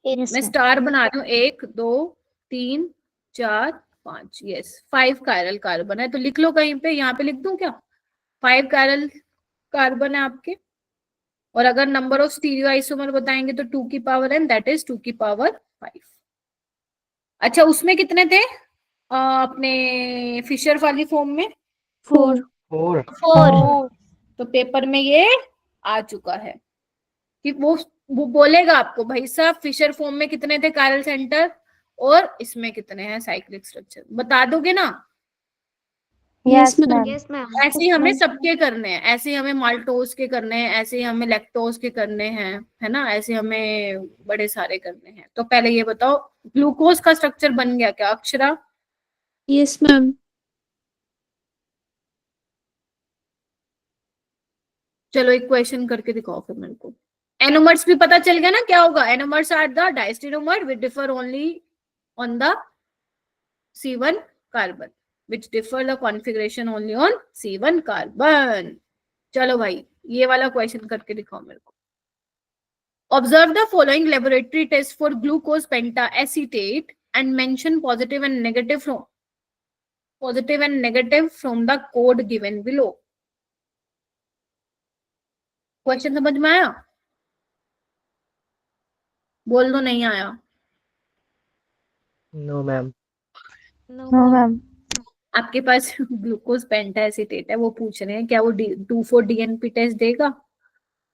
Yes, मैं ma'am. स्टार बना रही हूँ, 1 2 3 4 5, यस 5 कायरल कार्बन है। तो लिख लो कहीं पे, यहाँ पे लिख दूं क्या, 5 कायरल कार्बन है आपके। और अगर नंबर ऑफ स्टीरियो आइसोमर बताएंगे तो 2 की पावर n, दैट इज 2 की पावर 5। अच्छा, उसमें कितने थे अपने फिशर वाली फॉर्म में, 4. 4. 4. तो पेपर में ये आ चुका है कि वो बोलेगा आपको, भाई साहब फिशर फॉर्म में कितने थे कायरल सेंटर और इसमें कितने हैं साइक्लिक स्ट्रक्चर, बता दोगे ना। Yes, ma'am. ma'am. Yes, ma'am. ऐसे ही हमें सबके करने हैं, ऐसे ही हमें माल्टोज के करने हैं, ऐसे ही हमें लैक्टोज के करने हैं, है ना, ऐसे हमें बड़े सारे करने हैं। तो पहले ये बताओ, ग्लूकोज का स्ट्रक्चर बन गया क्या अक्षरा? Yes, ma'am. चलो एक क्वेश्चन करके दिखाओ फिर मेरे को। एनोमर्स भी पता चल गया ना क्या होगा, anomers are the diastereomer which differ only on the C1 carbon, which differ the configuration only on C1 carbon। चलो भाई, ये वाला क्वेश्चन करके दिखाओ मेरे को। Observe the following laboratory tests for glucose pentacetate and mention positive and negative from the code given below। Question समझ में आया? बोल दो नहीं आया। No, ma'am. No, No, ma'am. ma'am. आपके पास ग्लूकोज पेंटाएसिटेट है, वो पूछ रहे हैं क्या वो 2,4-DNP टेस्ट देगा,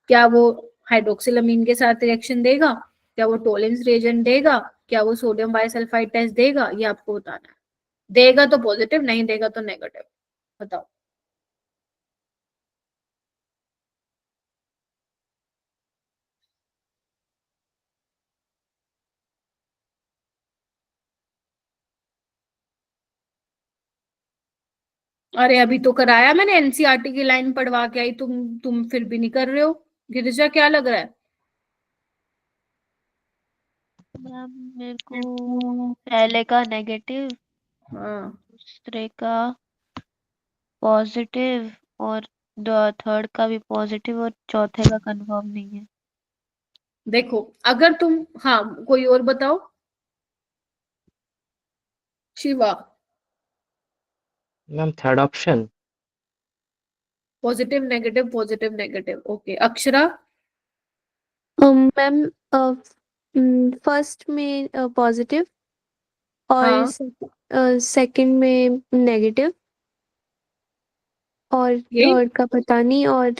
क्या वो हाइड्रोक्सिलामीन के साथ रिएक्शन देगा, क्या वो टोलेंस रिएजेंट देगा, क्या वो सोडियम बाइसल्फाइड टेस्ट देगा, ये आपको बताना है। देगा तो पॉजिटिव, नहीं देगा तो नेगेटिव, बताओ। अरे अभी तो कराया मैंने, एनसीईआरटी की लाइन पढ़वा के आई, तुम फिर भी नहीं कर रहे हो। गिरिजा क्या लग रहा है? मैम मेरे को पहले का नेगेटिव, हाँ, दूसरे का पॉजिटिव और थर्ड का भी पॉजिटिव और चौथे का कंफर्म नहीं है। देखो अगर तुम, हाँ कोई और बताओ, Shiva. Ma'am, third option. Positive negative, okay. Akshara? Ma'am first में पॉजिटिव और हाँ, सेकंड में नेगेटिव और ये थर्ड का पता नहीं और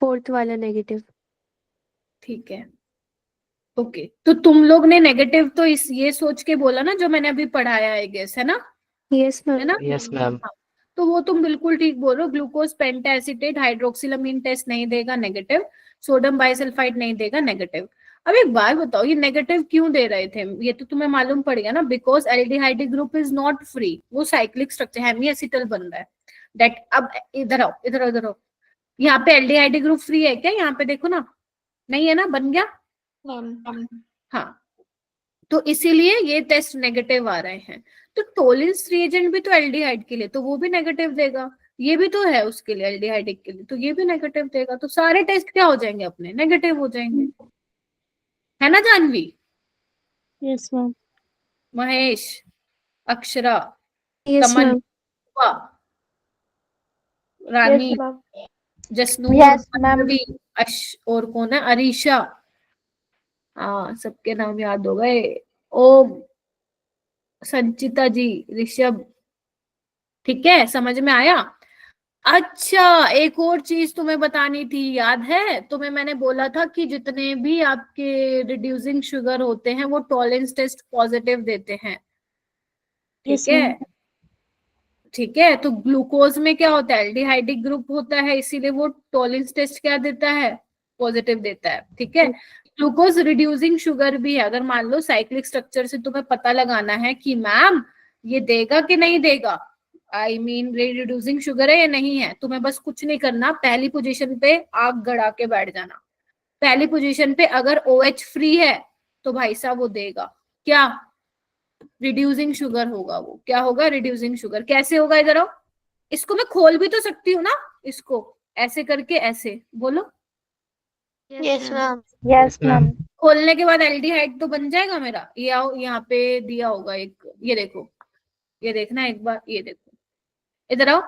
फोर्थ वाला नेगेटिव। ठीक है, ओके। तो तुम लोग ने नेगेटिव तो इस ये सोच के बोला ना जो मैंने अभी पढ़ाया है, गेस है ना, यस है मैम। ना? Yes, ma'am. हाँ, तो वो तुम बिल्कुल ठीक बोल रहे हो। ग्लूकोज पेंटाएसिटेट हाइड्रोक्सिलामीन टेस्ट नहीं देगा, नेगेटिव। सोडियम बाइसल्फाइड नहीं देगा, नेगेटिव। अब एक बात बताओ, ये नेगेटिव क्यों दे रहे थे? ये तो तुम्हें मालूम पड़ गया ना, because aldehyde group is not free, वो साइक्लिक स्ट्रक्चर हेमीएसिटल बन रहा है। दैट अब इधर आओ, इधर आओ, इधर आओ। यहाँ पे एल्डिहाइड ग्रुप फ्री है क्या? यहाँ पे देखो ना, नहीं है ना, बन गया। हाँ, तो इसीलिए ये टेस्ट नेगेटिव आ रहे हैं। तो टोलिन्स रिएजेंट भी तो एल्डिहाइड के लिए, तो वो भी नेगेटिव देगा। ये भी तो है उसके लिए, एल्डिहाइडिक के लिए, तो ये भी नेगेटिव देगा। तो सारे टेस्ट क्या हो जाएंगे अपने? नेगेटिव हो जाएंगे, है ना Janvi? Yes ma'am. Mahesh, Akshara, yes Taman, ma'am. Rani, yes ma'am. Jasnoor, yes ma'am. Ravi, और कौन है, अरीशा। हाँ, सबके नाम याद हो गए। ओम, संचिता जी, ऋषभ। ठीक है, समझ में आया? अच्छा, एक और चीज तुम्हें बतानी थी, याद है तुम्हें मैंने बोला था कि जितने भी आपके रिड्यूसिंग शुगर होते हैं वो टॉलरेंस टेस्ट पॉजिटिव देते हैं। ठीक है, ठीक है। तो ग्लूकोज में क्या होता है? एल्डिहाइडिक ग्रुप होता है, इसीलिए वो टॉलरेंस टेस्ट क्या देता है? पॉजिटिव देता है। ठीक है, ग्लूकोज रिड्यूसिंग शुगर भी है। अगर मान लो साइक्लिक स्ट्रक्चर से तुम्हें पता लगाना है कि मैम ये देगा कि नहीं देगा, आई मीन रिड्यूसिंग शुगर है या नहीं है, तुम्हें बस कुछ नहीं करना, पहली पोजीशन पे आग गड़ा के बैठ जाना। पहली पोजीशन पे अगर OH फ्री है तो भाई साहब वो देगा क्या? रिड्यूसिंग शुगर होगा। वो क्या होगा? Reducing sugar. कैसे होगा? इधर आओ, इसको मैं खोल भी तो सकती हूँ ना, इसको ऐसे करके, ऐसे बोलो। Yes ma'am. Yes ma'am. खोलने के बाद एल्डिहाइड तो बन जाएगा मेरा। ये आओ, यहाँ पे दिया होगा एक, ये देखो, ये देखना एक बार, ये देखो, इधर आओ।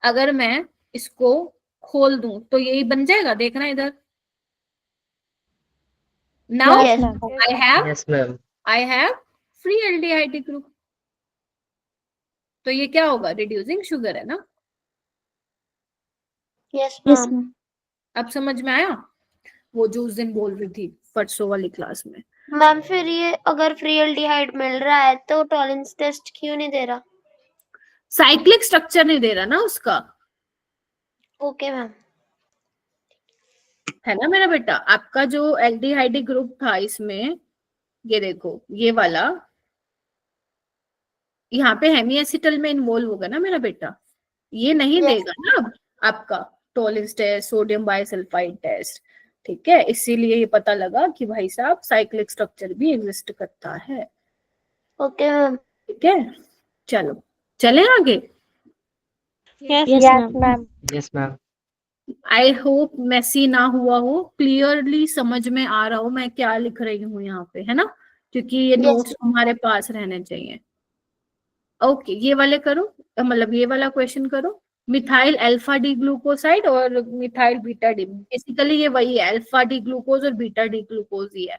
अगर मैं इसको खोल दूं तो यही बन जाएगा, देखना इधर। Now Yes. Yes, ma'am. I have free aldehyde group. तो ये क्या होगा? रिड्यूसिंग शुगर है ना। Yes ma'am. अब समझ में आया वो जो उस दिन बोल रही थी परसों वाली क्लास में? मैम फिर ये अगर फ्री एल्डिहाइड मिल रहा है तो टॉलरेंस टेस्ट क्यों नहीं दे रहा? साइक्लिक स्ट्रक्चर नहीं दे रहा ना उसका, ओके मैम। है ना मेरा बेटा? आपका जो एल्डिहाइड ग्रुप था इसमें, ये देखो, ये वाला यहाँ पे हेमीएसिटल में इन्वॉल्व होगा ना मेरा बेटा, ये नहीं Yes. देगा ना अब आपका Tollens test, sodium bisulphite test. ठीक है, इसीलिए ये पता लगा कि भाई साहब साइक्लिक स्ट्रक्चर भी एग्जिस्ट करता है। Okay ma'am. ठीक है, चलो चलें आगे। Yes ma'am. Yes, ma'am. I hope messy ना हुआ हो, क्लियरली समझ में आ रहा हो मैं क्या लिख रही हूँ यहाँ पे, है ना? क्योंकि ये Yes. नोट्स हमारे पास रहने चाहिए। ओके, ये वाले करो, मतलब ये वाला क्वेश्चन करो। मिथाइल अल्फा डी ग्लूकोसाइड और मिथाइल बीटा डी, बेसिकली ये वही है, अल्फा डी ग्लूकोज और बीटा डी ग्लूकोज ही है।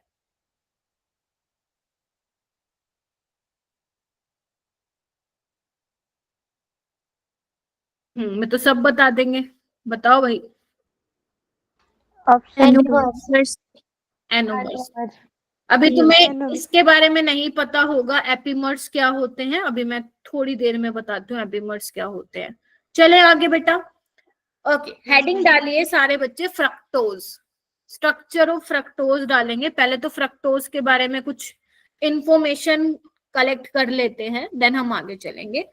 मैं तो सब बता देंगे, बताओ भाई। Option anomers. अभी तुम्हें इसके बारे में नहीं पता होगा, एपीमर्स क्या होते हैं, अभी मैं थोड़ी देर में बताती हूँ एपीमर्स क्या होते हैं। चले आगे बेटा। ओके, हेडिंग डालिए सारे बच्चे, फ्रक्टोज। स्ट्रक्चर ऑफ फ्रक्टोज डालेंगे। पहले तो फ्रक्टोज के बारे में कुछ इंफॉर्मेशन कलेक्ट कर लेते हैं, देन हम आगे चलेंगे।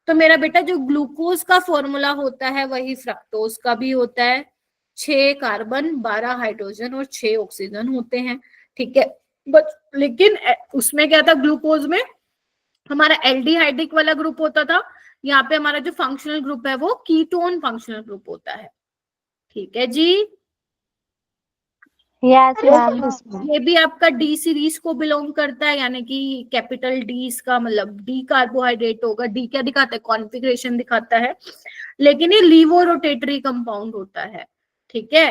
तो मेरा बेटा जो ग्लूकोज का फॉर्मूला होता है वही फ्रक्टोज का भी होता है। 6 कार्बन, 12 हाइड्रोजन और 6 ऑक्सीजन होते हैं। ठीक है, बट लेकिन उसमें क्या था, ग्लूकोज में हमारा एल्डिहाइडिक वाला ग्रुप होता था, यहाँ पे हमारा जो फंक्शनल ग्रुप है वो कीटोन फंक्शनल ग्रुप होता है। ठीक है जी। Yes ma'am. ये भी आपका डी सीरीज को बिलोंग करता है, यानी कि कैपिटल डी, इसका मतलब डी कार्बोहाइड्रेट होगा। डी क्या दिखाता है? कॉन्फ़िगरेशन दिखाता है, लेकिन ये लीवो रोटेटरी कंपाउंड होता है। ठीक है,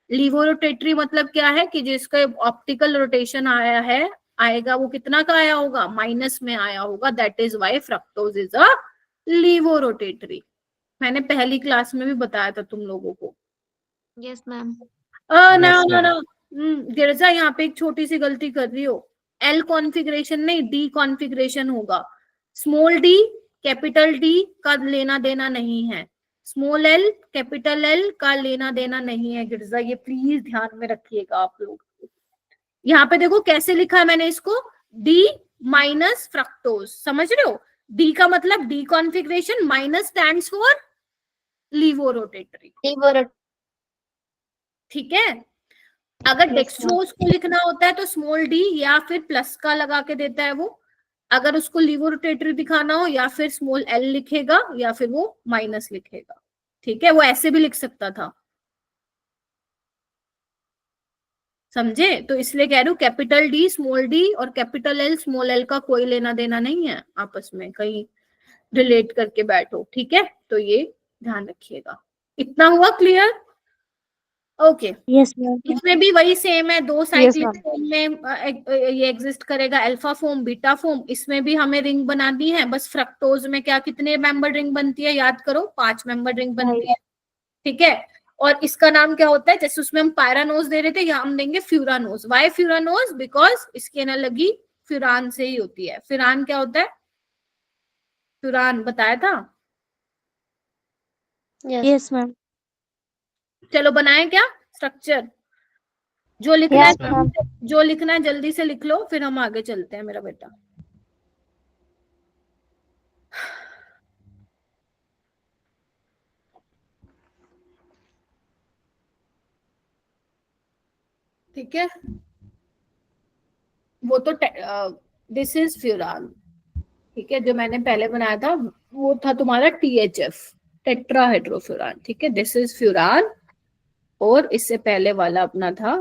लीवो रोटेटरी मतलब क्या है कि जिसका ऑप्टिकल रोटेशन आया है, आएगा वो कितना का आया होगा? माइनस में आया होगा। That is why fructose is a laevo rotatory. मैंने पहली क्लास में भी बताया था तुम लोगों को। Yes ma'am. ना गिरजा, यहाँ पे एक छोटी सी गलती कर रही हो। एल कॉन्फ़िगरेशन नहीं, डी कॉन्फ़िगरेशन होगा। स्मॉल डी कैपिटल डी का लेना देना नहीं है, स्मॉल एल कैपिटल एल का लेना देना नहीं है गिरजा, ये प्लीज ध्यान में रखिएगा आप लोग। यहाँ पे देखो कैसे लिखा है मैंने इसको, डी माइनस फ्रक्टोज, समझ रहे हो? डी का मतलब D configuration, minus stands for levorotatory, ठीक है। अगर Yes, डेक्स्ट्रोज को लिखना होता है तो स्मॉल डी या फिर प्लस का लगा के देता है वो। अगर उसको लीवोरोटेटरी दिखाना हो या फिर स्मॉल एल लिखेगा या फिर वो माइनस लिखेगा, ठीक है। वो ऐसे भी लिख सकता था, समझे? तो इसलिए कह रही हूँ कैपिटल डी स्मॉल डी और कैपिटल एल स्मॉल एल का कोई लेना देना नहीं है आपस में, कहीं रिलेट करके बैठो, ठीक है। तो ये ध्यान रखिएगा। इतना हुआ क्लियर? ओके। Yes, ma'am. इसमें भी वही सेम है, दो Yes, साइक्लिक ma'am. फॉर्म में ये एग्जिस्ट करेगा, अल्फा फॉर्म बीटा फॉर्म। इसमें भी हमें रिंग बनानी है, बस फ्रक्टोज में क्या कितने मेंबर रिंग बनती है याद करो, 5 मेंबर रिंग बनती है, ठीक है। और इसका नाम क्या होता है, जैसे उसमें हम पायरानोज दे रहे थे, यहाँ हम देंगे फ्यूरानोज। Why furanose? बिकॉज इसकी एनालॉजी फ्यूरान से ही होती है। फ्यूरान क्या होता है? फ्यूरान बताया था। Yes, ma'am. चलो बनाए क्या स्ट्रक्चर? जो लिखना Yes, है ma'am. जो लिखना है जल्दी से लिख लो, फिर हम आगे चलते हैं मेरा बेटा। ठीक है, वो तो दिस इज फ्यूरान, ठीक है। जो मैंने पहले बनाया था वो था तुम्हारा THF, टेट्राहाइड्रोफ्यूरान, ठीक है। दिस इज फ्यूरान, और इससे पहले वाला अपना था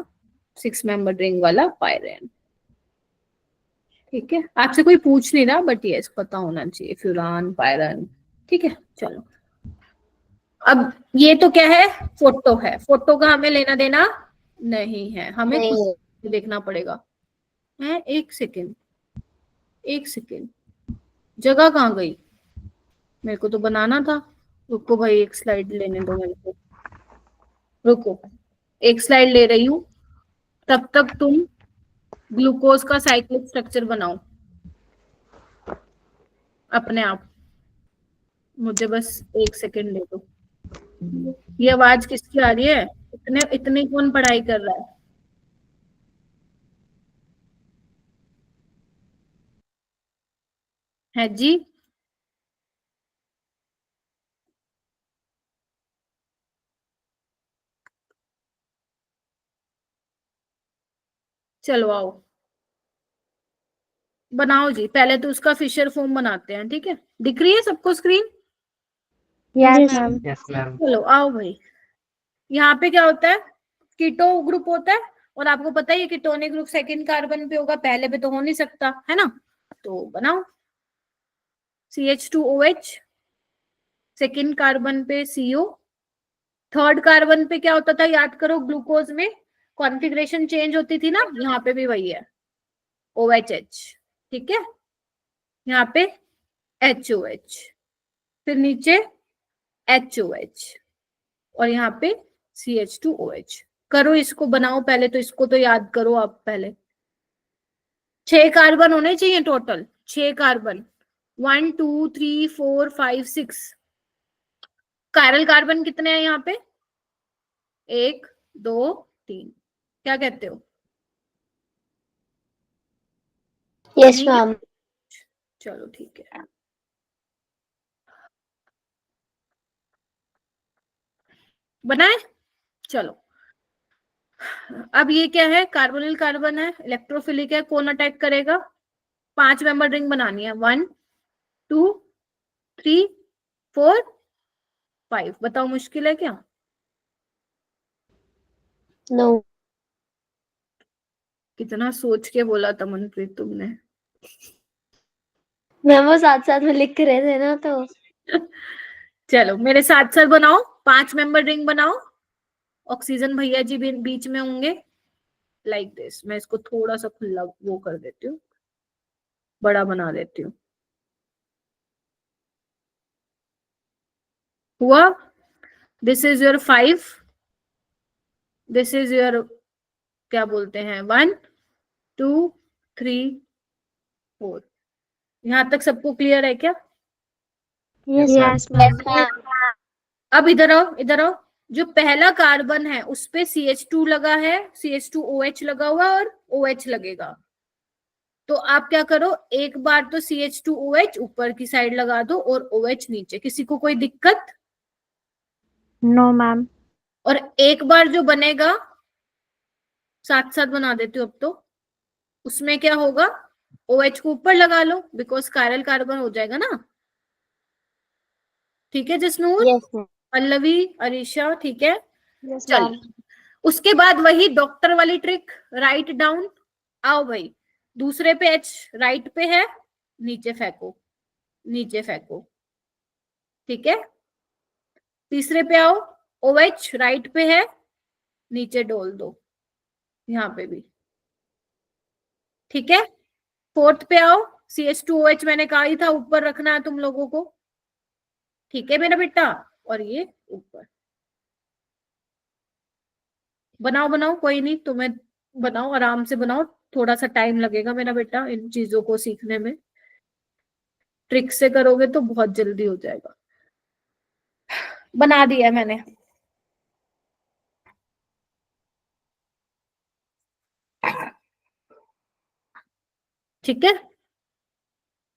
6 मेंबर रिंग वाला पायरेन, ठीक है। आपसे कोई पूछ नहीं रहा, बट यस पता होना चाहिए, फ्यूरान पायरन, ठीक है। चलो, अब ये तो क्या है, फोटो है। फोटो का हमें लेना देना नहीं है, हमें नहीं है। खुद देखना पड़ेगा। है, एक सेकेंड, जगह कहाँ गई? मेरे को तो बनाना था। रुको भाई, एक स्लाइड लेने दो मेरे को, रुको, एक स्लाइड ले रही हूँ, तब तक तुम ग्लूकोज का साइक्लिक स्ट्रक्चर बनाओ अपने आप। मुझे बस एक सेकेंड दे दो। ये आवाज किसकी आ रही है? इतने इतने कौन पढ़ाई कर रहा है जी? चलो आओ, बनाओ जी। पहले तो उसका फिशर फॉर्म बनाते हैं, ठीक है। दिख रही है सबको screen? Yes, ma'am. Yes, ma'am. चलो आओ भाई। यहाँ पे क्या होता है, कीटो ग्रुप होता है, और आपको पता है ये कीटोनिक ग्रुप सेकंड कार्बन पे होगा, पहले पे तो हो नहीं सकता, है ना। तो बनाओ, CH2OH, सेकंड कार्बन पे CO, थर्ड कार्बन पे क्या होता था याद करो, ग्लूकोज में कॉन्फ़िगरेशन चेंज होती थी ना, यहाँ पे भी वही है, OHH, ठीक है। यहाँ पे HOH, फिर नीचे HOH, और यहाँ पे CH2OH। करो इसको, बनाओ पहले तो, इसको तो याद करो आप पहले। 6 कार्बन होने चाहिए टोटल, 6 कार्बन, 1 2 3 4 5 6। कायरल कार्बन कितने हैं यहाँ पे? 1 2 3, क्या कहते हो? Yes, नहीं है? ma'am. चलो ठीक है, बनाए। चलो, अब ये क्या है, कार्बोनिल कार्बन है, इलेक्ट्रोफिलिक है, कौन अटैक करेगा? 5 मेंबर रिंग बनानी है, 1 2 3 4 5। बताओ मुश्किल है क्या? No. कितना सोच के बोला था मनप्रीत तुमने। मैम वो साथ साथ में लिख रहे थे ना, तो चलो मेरे साथ साथ बनाओ, 5 मेंबर रिंग बनाओ। ऑक्सीजन भैया जी भी बीच में होंगे, लाइक दिस। मैं इसको थोड़ा सा खुला वो कर देती हूँ, बड़ा बना देती हूँ। हुआ? This is your 5, this is your, क्या बोलते हैं, 1 2 3 4। यहां तक सबको क्लियर है क्या? Yes, ma'am. ma'am. अब इधर आओ, इधर आओ, जो पहला कार्बन है उस पे CH2 लगा है, CH2OH लगा हुआ है और OH लगेगा। तो आप क्या करो, एक बार तो CH2OH ऊपर की साइड लगा दो और OH नीचे। किसी को कोई दिक्कत? No ma'am. और एक बार जो बनेगा, साथ साथ बना देती हूँ अब तो, उसमें क्या होगा, OH को ऊपर लगा लो बिकॉज कायरल कार्बन हो जाएगा ना। ठीक है जसनूर, यस मैम। पल्लवी, अरीशा, ठीक है। यस चल, मैम। उसके बाद वही डॉक्टर वाली ट्रिक, राइट डाउन। आओ भाई, दूसरे पे H राइट पे है, नीचे फेंको, नीचे फेंको, ठीक है। तीसरे पे आओ, OH राइट पे है, नीचे डोल दो, यहाँ पे भी, ठीक है। फोर्थ पे आओ, CH2OH मैंने कहा ही था ऊपर रखना है तुम लोगों को, ठीक है मेरा बेटा। और ये ऊपर बनाओ, बनाओ, कोई नहीं, तुम्हें बनाओ, आराम से बनाओ, थोड़ा सा टाइम लगेगा मेरा बेटा इन चीजों को सीखने में। ट्रिक से करोगे तो बहुत जल्दी हो जाएगा। बना दिया मैंने। ठीक है,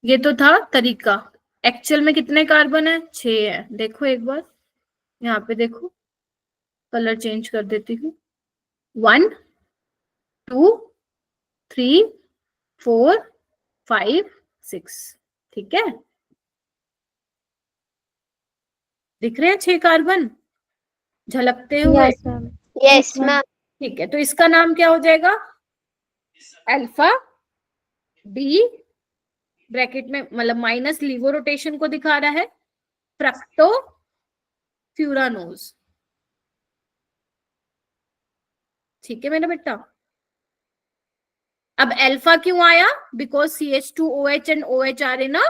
ये तो था तरीका। एक्चुअल में कितने कार्बन है? 6 है। देखो एक बार, यहाँ पे देखो, कलर चेंज कर देती हूँ। 1 2 3 4 5 6, ठीक है। दिख रहे हैं 6 कार्बन झलकते हुए? Yes ma'am. Yes ma'am. ठीक है, तो इसका नाम क्या हो जाएगा? अल्फा डी, ब्रैकेट में मतलब माइनस लीवो रोटेशन को दिखा रहा है, फ्रक्टो फ्यूरानोज। ठीक है मेरा बेटा। अब अल्फा क्यों आया? Because CH2OH and OH are in a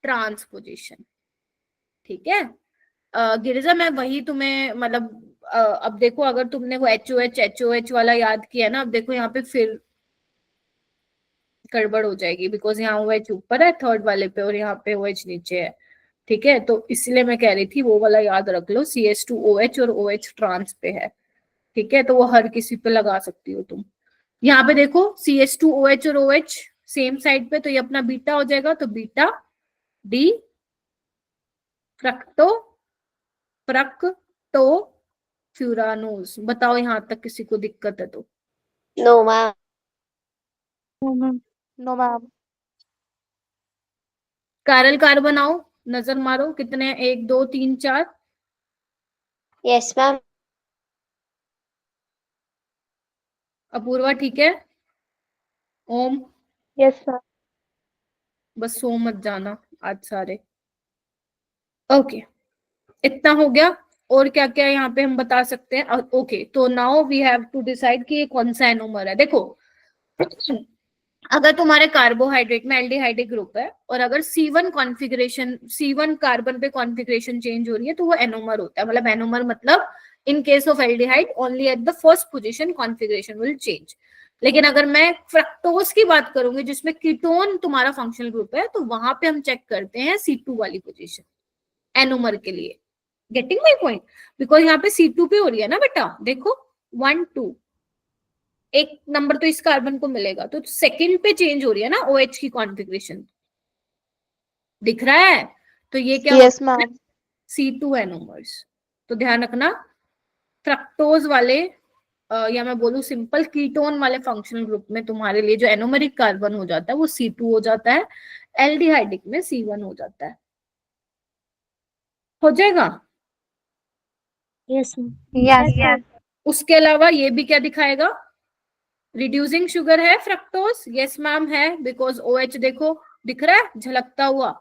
transposition. ठीक है। गिरिजा मैं वही तुम्हें मतलब अब देखो, अगर तुमने वो HOH वाला याद किया ना, अब देखो यहाँ पे फिर गड़बड़ हो जाएगी बिकॉज यहाँ OH ऊपर है थर्ड वाले पे और यहाँ पे OH नीचे है। ठीक है, तो इसलिए मैं कह रही थी वो वाला याद रख लो, CH2OH और OH ट्रांस पे है। ठीक है, तो वो हर किसी पे लगा सकती हो तुम। यहाँ पे देखो CH2OH और OH सेम साइड पे, तो ये अपना बीटा हो जाएगा, तो beta D fructo fructo furanose. बताओ यहाँ तक किसी को दिक्कत है तो? No ma'am. No ma'am. Chiral carbon आओ, नजर मारो कितने हैं? 1 2 3 4। Yes ma'am. अपूर्वा ठीक है? ओम? Yes ma'am. बस सो मत जाना आज सारे। ओके, इतना हो गया। और क्या क्या यहाँ पे हम बता सकते हैं? ओके, तो now we have to decide कि ये कौन सा एनोमर है। देखो, अगर तुम्हारे कार्बोहाइड्रेट में एल्डिहाइडिक ग्रुप है और अगर C1 कॉन्फ़िगरेशन, C1 कार्बन पे कॉन्फ़िगरेशन चेंज हो रही है तो वो एनोमर होता है। मतलब एनोमर मतलब इन case of aldehyde only at the first position configuration will change. लेकिन अगर मैं फ्रक्टोज की बात करूंगी जिसमें कीटोन तुम्हारा फंक्शनल ग्रुप है, तो वहां पे हम चेक करते हैं C2 वाली पोजीशन एनोमर के लिए। Getting my point? बिकॉज यहाँ पे C2 पे हो रही है ना बेटा, देखो 1 2, एक नंबर तो इस कार्बन को मिलेगा, तो सेकंड पे चेंज हो रही है ना OH की कॉन्फ़िगरेशन, दिख रहा है? तो ये क्या यस होता है? मैम। C2 anomers. तो ध्यान रखना, फ्रक्टोज वाले या मैं बोलूं सिंपल कीटोन वाले फंक्शनल ग्रुप में तुम्हारे लिए जो एनोमरिक कार्बन हो जाता है वो C2 हो जाता है, एल्डिहाइडिक में C1 हो जाता है। हो जाएगा? Yes yes. उसके अलावा ये भी क्या दिखाएगा? रिड्यूसिंग शुगर है फ्रक्टोज? यस मैम है, बिकॉज OH देखो दिख रहा है झलकता हुआ।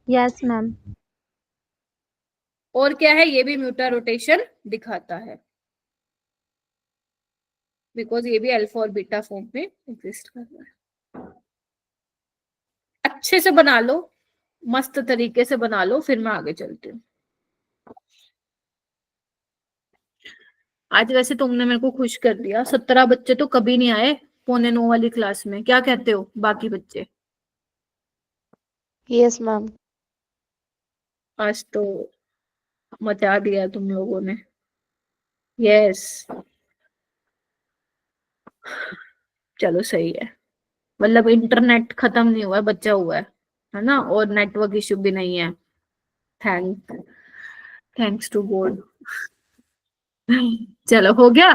Yes ma'am. और क्या है? ये भी म्यूटा रोटेशन दिखाता है बिकॉज ये भी अल्फा और बीटा फॉर्म में एग्जिस्ट कर रहा है। अच्छे से बना लो, मस्त तरीके से बना लो, फिर मैं आगे चलती हूँ। आज वैसे तुमने मेरे को खुश कर दिया, 17 बच्चे तो कभी नहीं आए 8:45 वाली क्लास में। क्या कहते हो बाकी बच्चे? Yes ma'am. आज तो मचा दिया तुम लोगों ने। यस, चलो सही है। मतलब इंटरनेट खत्म नहीं हुआ है, बचा हुआ है ना, और नेटवर्क इशू भी नहीं है। Thanks to God. चलो हो गया।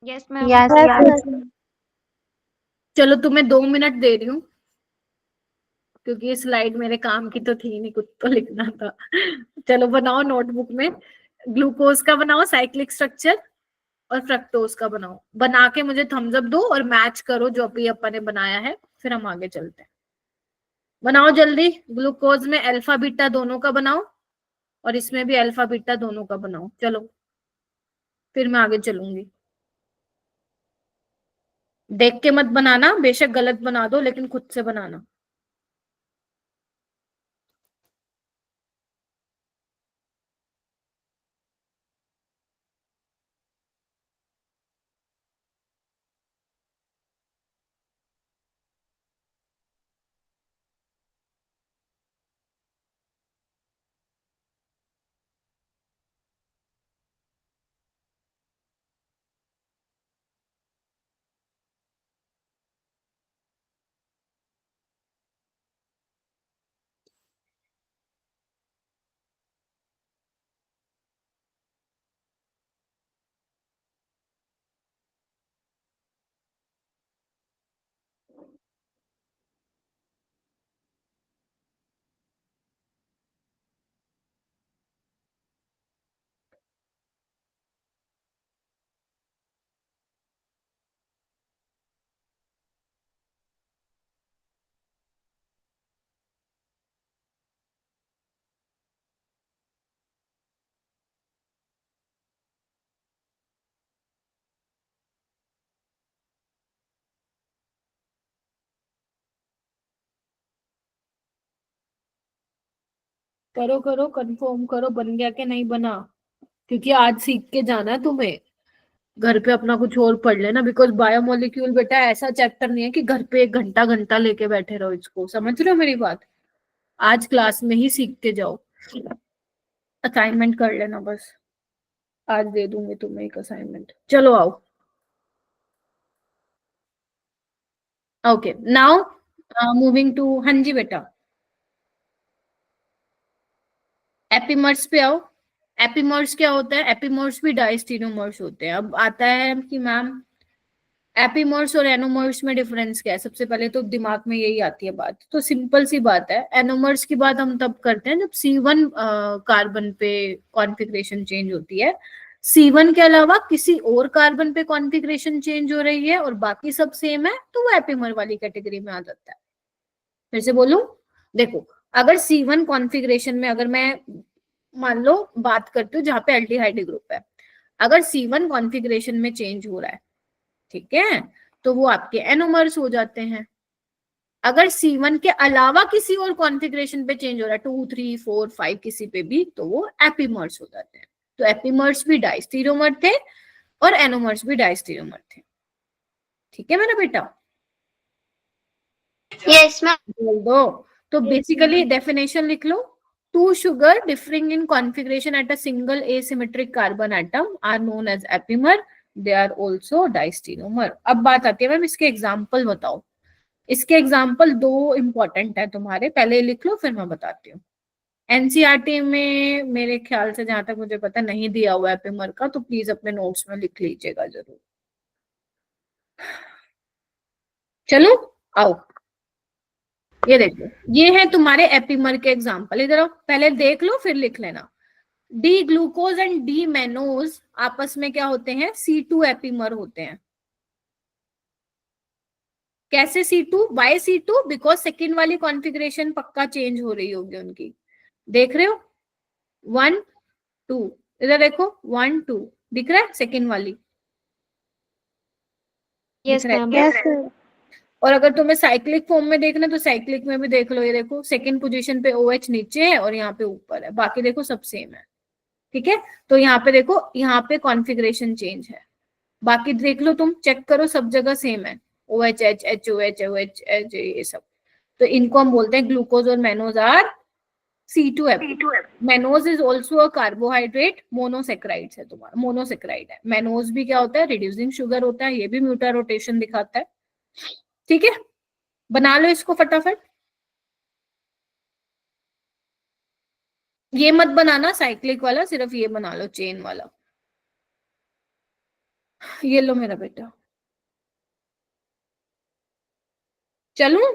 Yes ma'am. Yes, sir. चलो तुम्हें 2 मिनट दे रही हूँ, क्योंकि ये स्लाइड मेरे काम की तो थी नहीं, कुछ तो लिखना था। चलो बनाओ नोटबुक में, ग्लूकोज का बनाओ साइक्लिक स्ट्रक्चर, और फ्रक्टोज का बनाओ। बना के मुझे थम्स अप दो और मैच करो जो अभी अपन ने बनाया है, फिर हम आगे चलते हैं। बनाओ जल्दी। ग्लूकोज में अल्फा बीटा दोनों का बनाओ, और इसमें भी अल्फा बीटा दोनों का बनाओ। चलो, फिर मैं आगे चलूंगी। देख के मत बनाना, बेशक गलत बना दो, लेकिन खुद से बनाना। करो करो, कंफर्म करो बन गया कि नहीं बना, क्योंकि आज सीख के जाना है तुम्हें। घर पे अपना कुछ और पढ़ लेना, बिकॉज बायोमोलिक्यूल बेटा ऐसा चैप्टर नहीं है कि घर पे 1 घंटा घंटा लेके बैठे रहो इसको। समझ रहे हो मेरी बात? आज क्लास में ही सीख के जाओ। असाइनमेंट कर लेना बस, आज दे दूंगी तुम्हें एक असाइनमेंट। चलो आओ। ओके नाउ मूविंग टू, हाँ जी बेटा, एपिमर्स पे आओ। एपिमर्स क्या होता है? एपिमर्स भी डायस्टेरियोमर्स होते हैं। अब आता है कि मैम एपिमर्स और एनोमर्स में डिफरेंस क्या है। सबसे पहले तो दिमाग में यही आती है बात, तो सिंपल सी बात है। एनोमर्स की बात हम तब करते हैं जब C1 कार्बन पे कॉन्फ़िगरेशन चेंज होती है। C1 के अलावा किसी और कार्बन पे कॉन्फ़िगरेशन चेंज हो रही है और बाकी सब सेम है, तो वो एपिमर वाली कैटेगरी में आ जाता है। फिर से बोलूं, देखो, अगर C1 कॉन्फ़िगरेशन में, अगर मैं मान लो बात करती हूँ जहां पे एल्डिहाइड ग्रुप है, अगर C1 कॉन्फ़िगरेशन में चेंज हो रहा है, ठीक है, तो वो आपके एनोमर्स हो जाते हैं। अगर C1 के अलावा किसी और कॉन्फ़िगरेशन पे चेंज हो रहा है, 2, 3, 4, 5 किसी पे भी, तो वो एपिमर्स हो जाते हैं। तो एपिमर्स भी डायस्टेरियोमर थे और एनोमर्स भी डायस्टेरियोमर थे। ठीक है मेरा बेटा? Yes, ma'am. बोल दो। तो बेसिकली डेफिनेशन लिख लो। Two sugar differing in configuration at a single asymmetric carbon atom are known as epimer. They are also diastereomer. अब बात आती है मैम इसके एग्जाम्पल बताओ। इसके एग्जाम्पल 2 इंपॉर्टेंट है तुम्हारे, पहले लिख लो फिर मैं बताती हूँ। एनसीईआरटी में मेरे ख्याल से जहां तक मुझे पता नहीं दिया हुआ है एपिमर का, तो प्लीज अपने नोट्स में लिख लीजिएगा जरूर। चलो आओ, ये देखो, ये है तुम्हारे एपिमर के एग्जाम्पल। इधर आओ, पहले देख लो फिर लिख लेना। D glucose and D mannose आपस में क्या होते हैं? C2 एपिमर होते हैं। कैसे C2? By C2, because second वाली कॉन्फ़िगरेशन पक्का चेंज हो रही होगी उनकी। देख रहे हो? 1 2, इधर देखो 1 2 दिख रहा है सेकेंड वाली? Yes, दिख रहा है ma'am. क्या? Yes, sir. और अगर तुम्हें साइक्लिक फॉर्म में देखना तो साइक्लिक में भी देख लो। ये देखो सेकेंड पोजीशन पे OH नीचे है और यहाँ पे ऊपर है, बाकी देखो सब सेम है। ठीक है, तो यहाँ पे देखो, यहाँ पे कॉन्फ़िगरेशन चेंज है, बाकी देख लो, तुम चेक करो, सब जगह सेम है। OH HOH OH H ये सब। तो इनको हम बोलते हैं ग्लूकोज और mannose are C2H. Mannose is also a carbohydrate, monosaccharide है तुम्हारा, मोनोसेक्राइड है। मैनोज भी क्या होता है, रिड्यूसिंग शुगर होता है, ये भी म्यूटा रोटेशन दिखाता है। ठीक है, बना लो इसको फटाफट। ये मत बनाना साइक्लिक वाला, सिर्फ ये बना लो चेन वाला। ये लो मेरा बेटा, चलूं?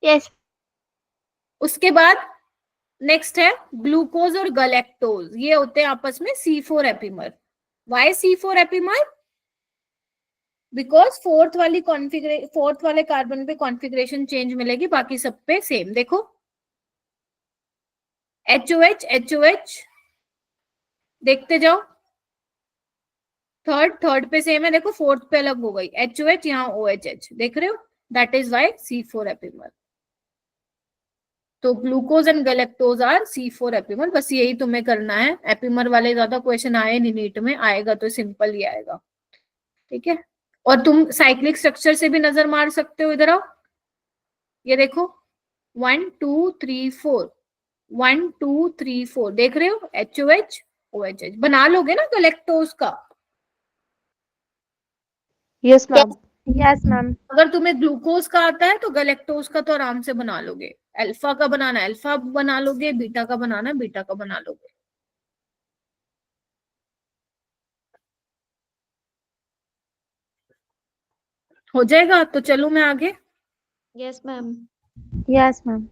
यस उसके बाद नेक्स्ट है ग्लूकोज और गलेक्टोज, ये होते हैं आपस में C4 epimer. Why C4 epimer? Because fourth वाले कार्बन पे कॉन्फ़िगरेशन चेंज मिलेगी, बाकी सब पे सेम। देखो HOH HOH, देखते जाओ, थर्ड पे सेम है, देखो फोर्थ पे अलग हो गई, HOH यहाँ OHH, देख रहे हो? That is why C4 epimer. तो glucose and galactose are C4 epimer. बस यही तुम्हें करना है, एपिमर वाले ज्यादा क्वेश्चन आए नहीं नीट में, आएगा तो सिंपल ही आएगा। ठीक है, और तुम साइक्लिक स्ट्रक्चर से भी नजर मार सकते हो, इधर आओ, ये देखो 1 2 3 4, 1 2 3 4, देख रहे हो? HOH OHH। बना लोगे ना गैलेक्टोज का? Yes ma'am. Yes ma'am. अगर तुम्हें ग्लूकोज का आता है तो गैलेक्टोज का तो आराम से बना लोगे। अल्फा का बनाना अल्फा बना लोगे, बीटा का बनाना बीटा का बना लोगे। हो जाएगा? तो चलो मैं आगे। Yes ma'am. Yes ma'am.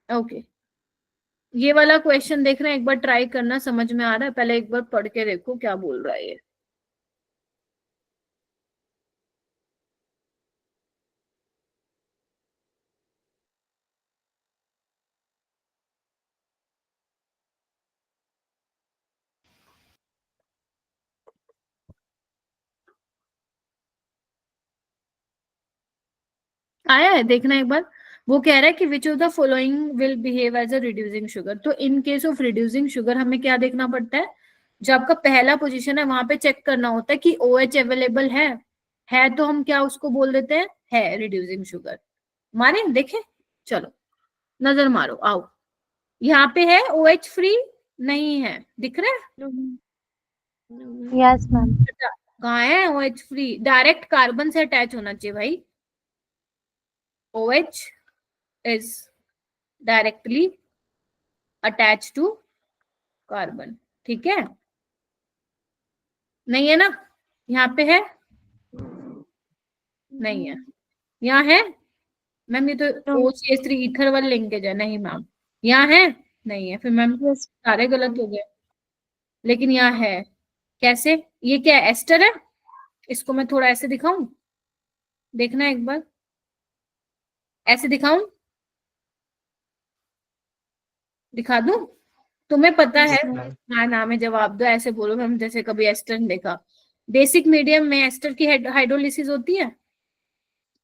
Okay, ये वाला क्वेश्चन देखना, एक बार ट्राई करना, समझ में आ रहा है? पहले एक बार पढ़ के देखो क्या बोल रहा है ये। आया है, देखना एक बार। वो कह रहा है कि which of the following will behave as a reducing sugar. तो in case of reducing sugar हमें क्या देखना पड़ता है? जो आपका पहला पोजीशन है वहां पे चेक करना होता है कि OH अवेलेबल है तो हम क्या उसको बोल देते हैं, है रिड्यूसिंग शुगर। मारे देखे? चलो नजर मारो, आओ, यहाँ पे है OH फ्री, नहीं है, दिख रहा है? Yes ma'am. कहाँ है OH फ्री? डायरेक्ट कार्बन से अटैच होना चाहिए भाई। OH is directly attached to carbon। ठीक है, नहीं है ना? यहाँ पे है, नहीं है, यहाँ है मैम, ये तो OCH3 ईथर वाला लिंकेज है, नहीं मैम। यहाँ है, नहीं है, फिर मैम सारे गलत हो गए। लेकिन यहाँ है, कैसे? ये क्या है, एस्टर है? इसको मैं थोड़ा ऐसे दिखाऊं, देखना एक बार, ऐसे दिखाऊं, दिखा दूं? तुम्हें पता है? हाँ नाम है, जवाब दो, ऐसे बोलो मैम जैसे कभी एस्टर नहीं देखा। बेसिक मीडियम में एस्टर की हाइड्रोलिसिस होती है।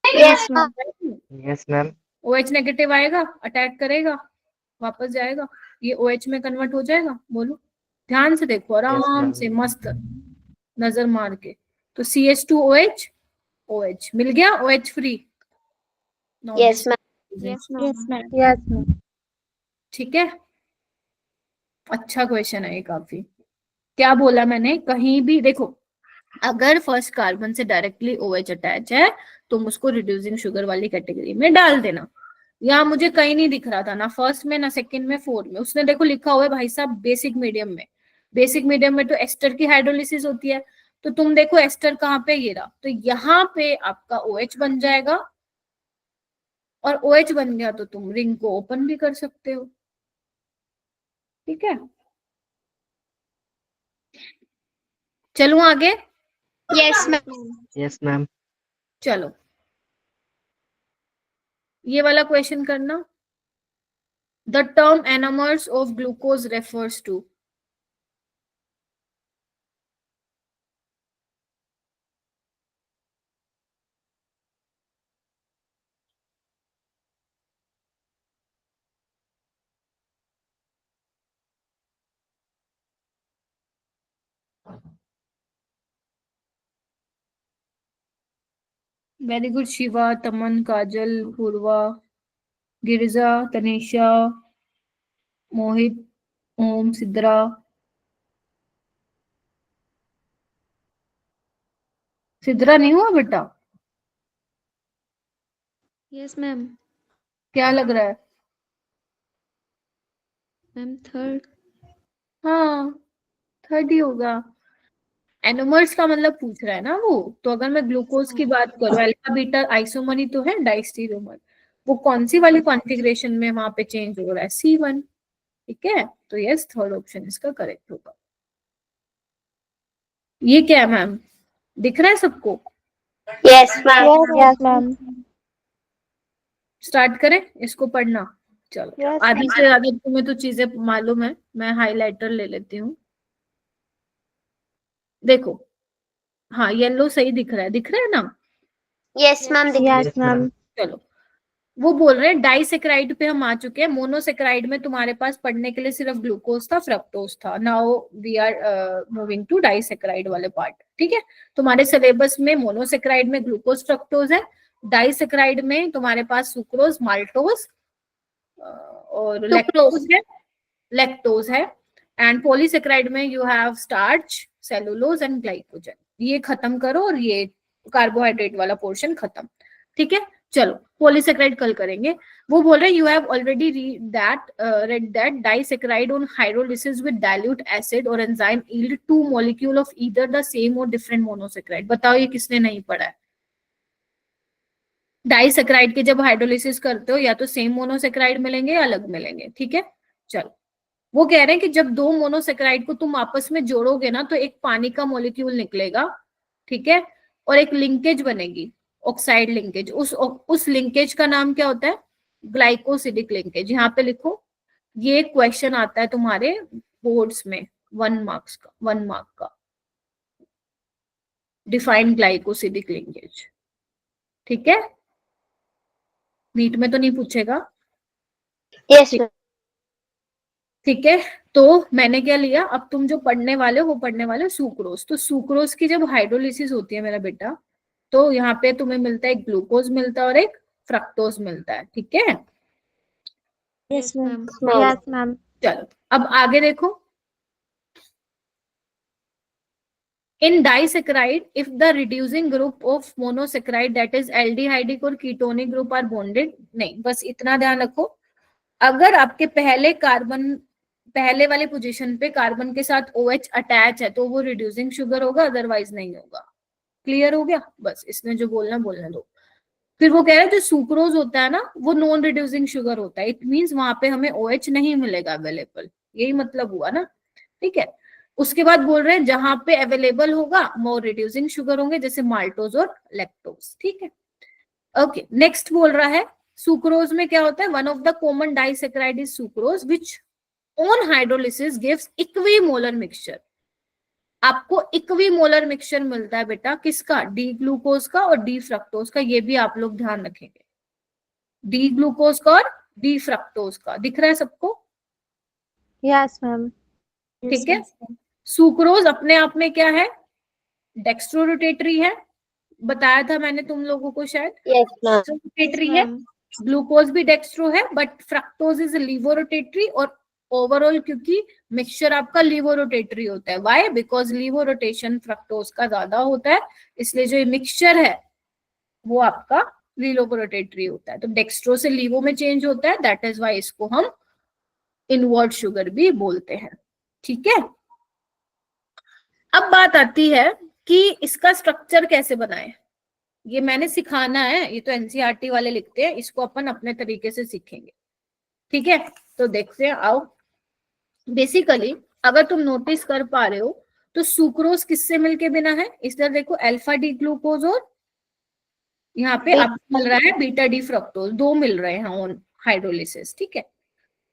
Yes ma'am. Yes, ma'am. OH negative आएगा, अटैक करेगा, वापस जाएगा, ये OH में कन्वर्ट हो जाएगा। बोलो, ध्यान से देखो, आराम ma'am. से मस्त नजर मार के। तो CH2OH, OH मिल गया, OH free. Yes ma'am. Yes ma'am. Yes ma'am. ठीक है, अच्छा क्वेश्चन है ये काफी। क्या बोला मैंने? कहीं भी देखो, अगर फर्स्ट कार्बन से डायरेक्टली OH अटैच है तुम उसको रिड्यूसिंग शुगर वाली कैटेगरी में डाल देना। यहाँ मुझे कहीं नहीं दिख रहा था, ना फर्स्ट में ना सेकंड में फोर्थ में, उसने देखो लिखा हुआ है भाई साहब बेसिक मीडियम में। बेसिक मीडियम में तो एस्टर की हाइड्रोलिसिस होती है, तो तुम देखो एस्टर कहाँ पे, ये रहा, तो यहाँ पे आपका OH बन जाएगा, और OH बन गया तो तुम रिंग को ओपन भी कर सकते हो। ठीक है, चलूं आगे? Yes ma'am. Yes, ma'am. चलो ये वाला क्वेश्चन करना। The term anomers of glucose refers to. Very good Shiva, Taman, Kajal, पूर्वा, गिरिजा, तनिषा, मोहित, ओम, सिद्रा। सिद्रा नहीं हुआ बेटा? Yes ma'am. क्या लग रहा है? Ma'am third. हाँ, थर्ड ही होगा। एनोमर्स का मतलब पूछ रहा है ना वो। तो अगर मैं ग्लूकोज की बात करूं, अल्फा बीटा आइसोमर ही तो है, डाइस्टीरियोमर। वो कौन सी वाली कॉन्फ़िगरेशन में वहां पे चेंज हो रहा है? C1। ठीक है, तो यस, थर्ड ऑप्शन इसका करेक्ट होगा। ये क्या है मैम, दिख रहा है सबको? Yes ma'am. Yes ma'am. Start करें इसको पढ़ना? चलो, Yes, आधी से ज्यादा तुम्हें तो चीजें मालूम है, मैं हाइलाइटर ले लेती हूँ। देखो, हाँ येलो सही दिख रहा है ना? Yes ma'am. Yes ma'am. चलो, वो बोल रहे हैं डाइसेक्राइड पे हम आ चुके हैं। मोनोसेक्राइड में तुम्हारे पास पढ़ने के लिए सिर्फ ग्लूकोज था, फ्रक्टोज था। Now we are moving to disaccharide वाले पार्ट। ठीक है, तुम्हारे सिलेबस में मोनोसेक्राइड में ग्लूकोज फ्रक्टोज है, डाइसेक्राइड में तुम्हारे पास सुक्रोज, माल्टोज और लैक्टोज है एंड पॉलीसेक्राइड में you have starch, cellulose and glycogen. ये खत्म करो और ये कार्बोहाइड्रेट वाला पोर्शन खत्म। ठीक है, चलो पॉलीसेक्राइड कल करेंगे। वो बोल रहे हैं you have already read that disaccharide on hydrolysis with dilute acid or enzyme yield two molecule of either the same or different monosaccharide। बताओ ये किसने नहीं पढ़ा है? डाइसेक्राइड के जब हाइड्रोलिसिस करते हो या तो सेम मोनोसेक्राइड मिलेंगे या अलग मिलेंगे। ठीक है, चलो वो कह रहे हैं कि जब दो मोनोसेक्राइड को तुम आपस में जोड़ोगे ना तो एक पानी का मॉलिक्यूल निकलेगा। ठीक है, और एक लिंकेज बनेगी, ऑक्साइड लिंकेज। उस लिंकेज का नाम क्या होता है? Glycosidic linkage. यहाँ पे लिखो, ये क्वेश्चन आता है तुम्हारे बोर्ड्स में 1 मार्क का। Define glycosidic linkage. ठीक है, नीट में तो नहीं पूछेगा। यस ठीक। मैम। ठीक है, तो मैंने क्या लिया, अब तुम जो पढ़ने वाले हो वो पढ़ने वाले हो सुक्रोज। तो सुक्रोज की जब हाइड्रोलिसिस होती है मेरा बेटा, तो यहाँ पे तुम्हें मिलता है एक ग्लूकोज मिलता है और एक फ्रक्टोज मिलता है। ठीक है, yes ma'am. Ma'am. Yes ma'am. चलो अब आगे देखो। In disaccharide, if the reducing group of monosaccharide that is aldehydic और ketonic group are bonded, नहीं बस इतना ध्यान रखो, अगर आपके पहले वाले पोजीशन पे कार्बन के साथ OH अटैच है तो वो रिड्यूसिंग शुगर होगा, अदरवाइज नहीं होगा। क्लियर हो गया? बस इसमें जो बोलना बोलने दो। फिर वो कह रहे हैं जो सुक्रोज होता है ना वो नॉन रिड्यूसिंग शुगर होता है। इट मींस वहां पे हमें OH नहीं मिलेगा अवेलेबल, यही मतलब हुआ ना। ठीक है, उसके बाद बोल रहे हैं जहां पे अवेलेबल होगा मोर रिड्यूसिंग शुगर होंगे, जैसे माल्टोज और लैक्टोज। ठीक है, ओके नेक्स्ट बोल रहा है सुक्रोज में क्या होता है? One of the common disaccharide is sucrose which on hydrolysis gives equimolar mixture. आपको इक्विमोलर मिक्सचर मिलता है बेटा, किसका? डी ग्लूकोज का और डी फ्रक्टोज का। ये भी आप लोग ध्यान रखेंगे, डी ग्लूकोज का और डी फ्रक्टोज का। दिख रहा है सबको? Yes ma'am. ठीक है, सुक्रोज अपने आप में क्या है? डेक्स्ट्रो रोटेटरी है, बताया था मैंने तुम लोगों को शायद। Yes ma'am. रोटेटरी है, ग्लूकोज भी डेक्स्ट्रो है, but fructose is laevo rotatory. और ओवरऑल क्योंकि मिक्सचर आपका लीवो रोटेटरी होता है, why? Because laevo rotation fructose का ज्यादा होता है, इसलिए जो ये मिक्सचर है वो आपका लीवो रोटेटरी होता है। तो डेक्स्ट्रो से लीवो में चेंज होता है, दैट इज वाई इसको हम इनवर्ट शुगर भी बोलते हैं। ठीक है, अब बात आती है कि इसका स्ट्रक्चर कैसे बनाए। ये मैंने सिखाना है, ये तो एनसीईआरटी वाले लिखते हैं, इसको अपन अपने तरीके से सीखेंगे। ठीक है, तो देखते हैं, आओ। बेसिकली अगर तुम नोटिस कर पा रहे हो तो सुक्रोज किससे मिलके बिना है? इधर देखो, अल्फा डी ग्लूकोज और यहाँ पे आपको मिल रहा है बीटा डी फ्रक्टोज, दो मिल रहे हैं ऑन हाइड्रोलिसिस। ठीक है,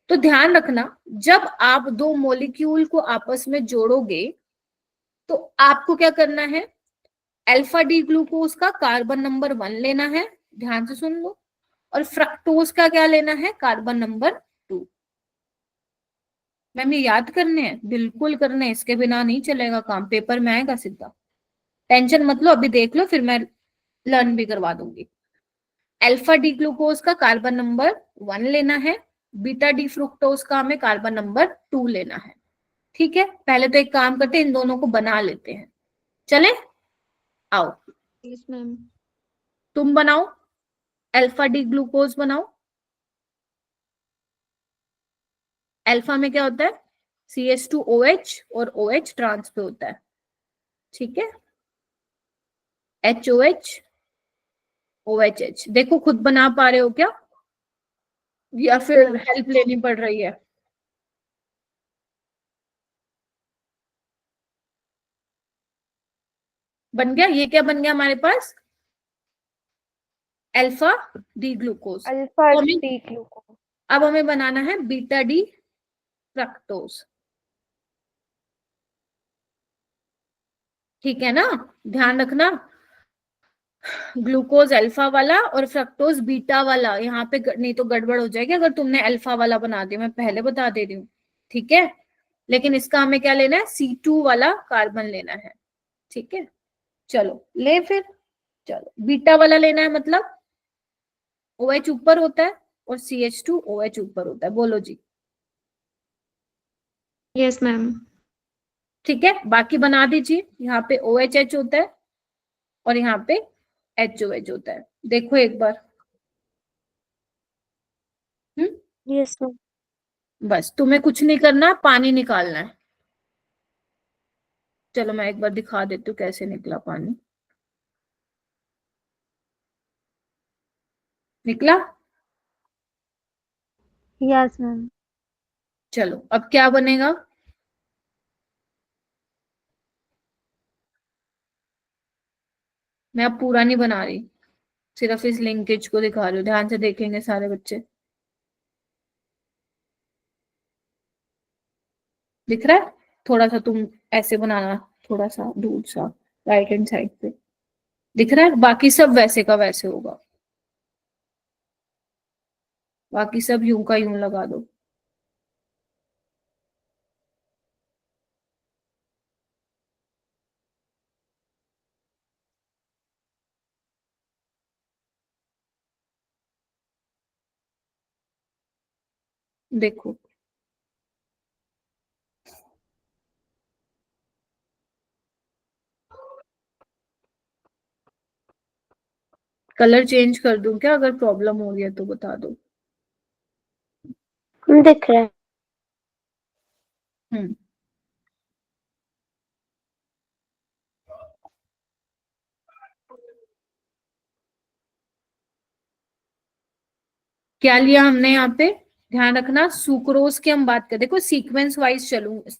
तो ध्यान रखना जब आप दो मॉलिक्यूल को आपस में जोड़ोगे तो आपको क्या करना है? अल्फा डी ग्लूकोज का कार्बन नंबर 1 लेना है, ध्यान से सुन लो, और फ्रक्टोज का क्या लेना है? Carbon number 2। मैम ये याद करने हैं? बिल्कुल करने हैं, इसके बिना नहीं चलेगा काम, पेपर में आएगा सीधा। टेंशन मत लो, अभी देख लो फिर मैं लर्न भी करवा दूंगी। अल्फा डी ग्लूकोज का कार्बन नंबर 1 लेना है, बीटा डी फ्रुक्टोज का हमें कार्बन नंबर 2 लेना है। ठीक है, पहले तो एक काम करते हैं, इन दोनों को बना लेते हैं। चले, आओ Yes, ma'am. तुम बनाओ, अल्फा डी ग्लूकोज बनाओ। अल्फा में क्या होता है, CH2OH और OH ट्रांस पे होता है। ठीक है, HOH OHH। देखो खुद बना पा रहे हो क्या, या फिर हेल्प लेनी पड़ रही है? बन गया, ये क्या बन गया हमारे पास, अल्फा डी ग्लूकोज। अल्फा तो हमें- डी ग्लूकोज। अब हमें बनाना है बीटा डी फ्रक्टोज। ठीक है ना, ध्यान रखना, ग्लूकोज अल्फा वाला और फ्रक्टोज बीटा वाला। यहाँ पे नहीं तो गड़बड़ हो जाएगी अगर तुमने अल्फा वाला बना दिया, मैं पहले बता दे रही हूँ। ठीक है, लेकिन इसका हमें क्या लेना है, C2 वाला कार्बन लेना है। ठीक है, चलो ले फिर, चलो बीटा वाला लेना है, मतलब OH ऊपर होता है और CH2OH ऊपर होता है। बोलो जी। Yes, ma'am. ठीक है, बाकी बना दीजिए। यहाँ पे OHH होता है और यहाँ पे HOH होता है। देखो एक बार, यस मैम। बस तुम्हें कुछ नहीं करना, पानी निकालना है। चलो मैं एक बार दिखा देती हूँ कैसे निकला पानी। निकला? Yes ma'am. चलो अब क्या बनेगा, मैं अब पूरा नहीं बना रही, सिर्फ इस लिंकेज को दिखा रही हूँ। ध्यान से देखेंगे सारे बच्चे, दिख रहा है? थोड़ा सा तुम ऐसे बनाना, थोड़ा सा दूर सा, राइट हैंड साइड पे, दिख रहा है? बाकी सब वैसे का वैसे होगा, बाकी सब यूं का यूं लगा दो। देखो कलर चेंज कर दूं क्या, अगर प्रॉब्लम हो रही है तो बता दो। दिख रहा है। हम्म, क्या लिया हमने यहाँ पे, ध्यान रखना सुक्रोज की हम बात करें, देखो सीक्वेंस वाइज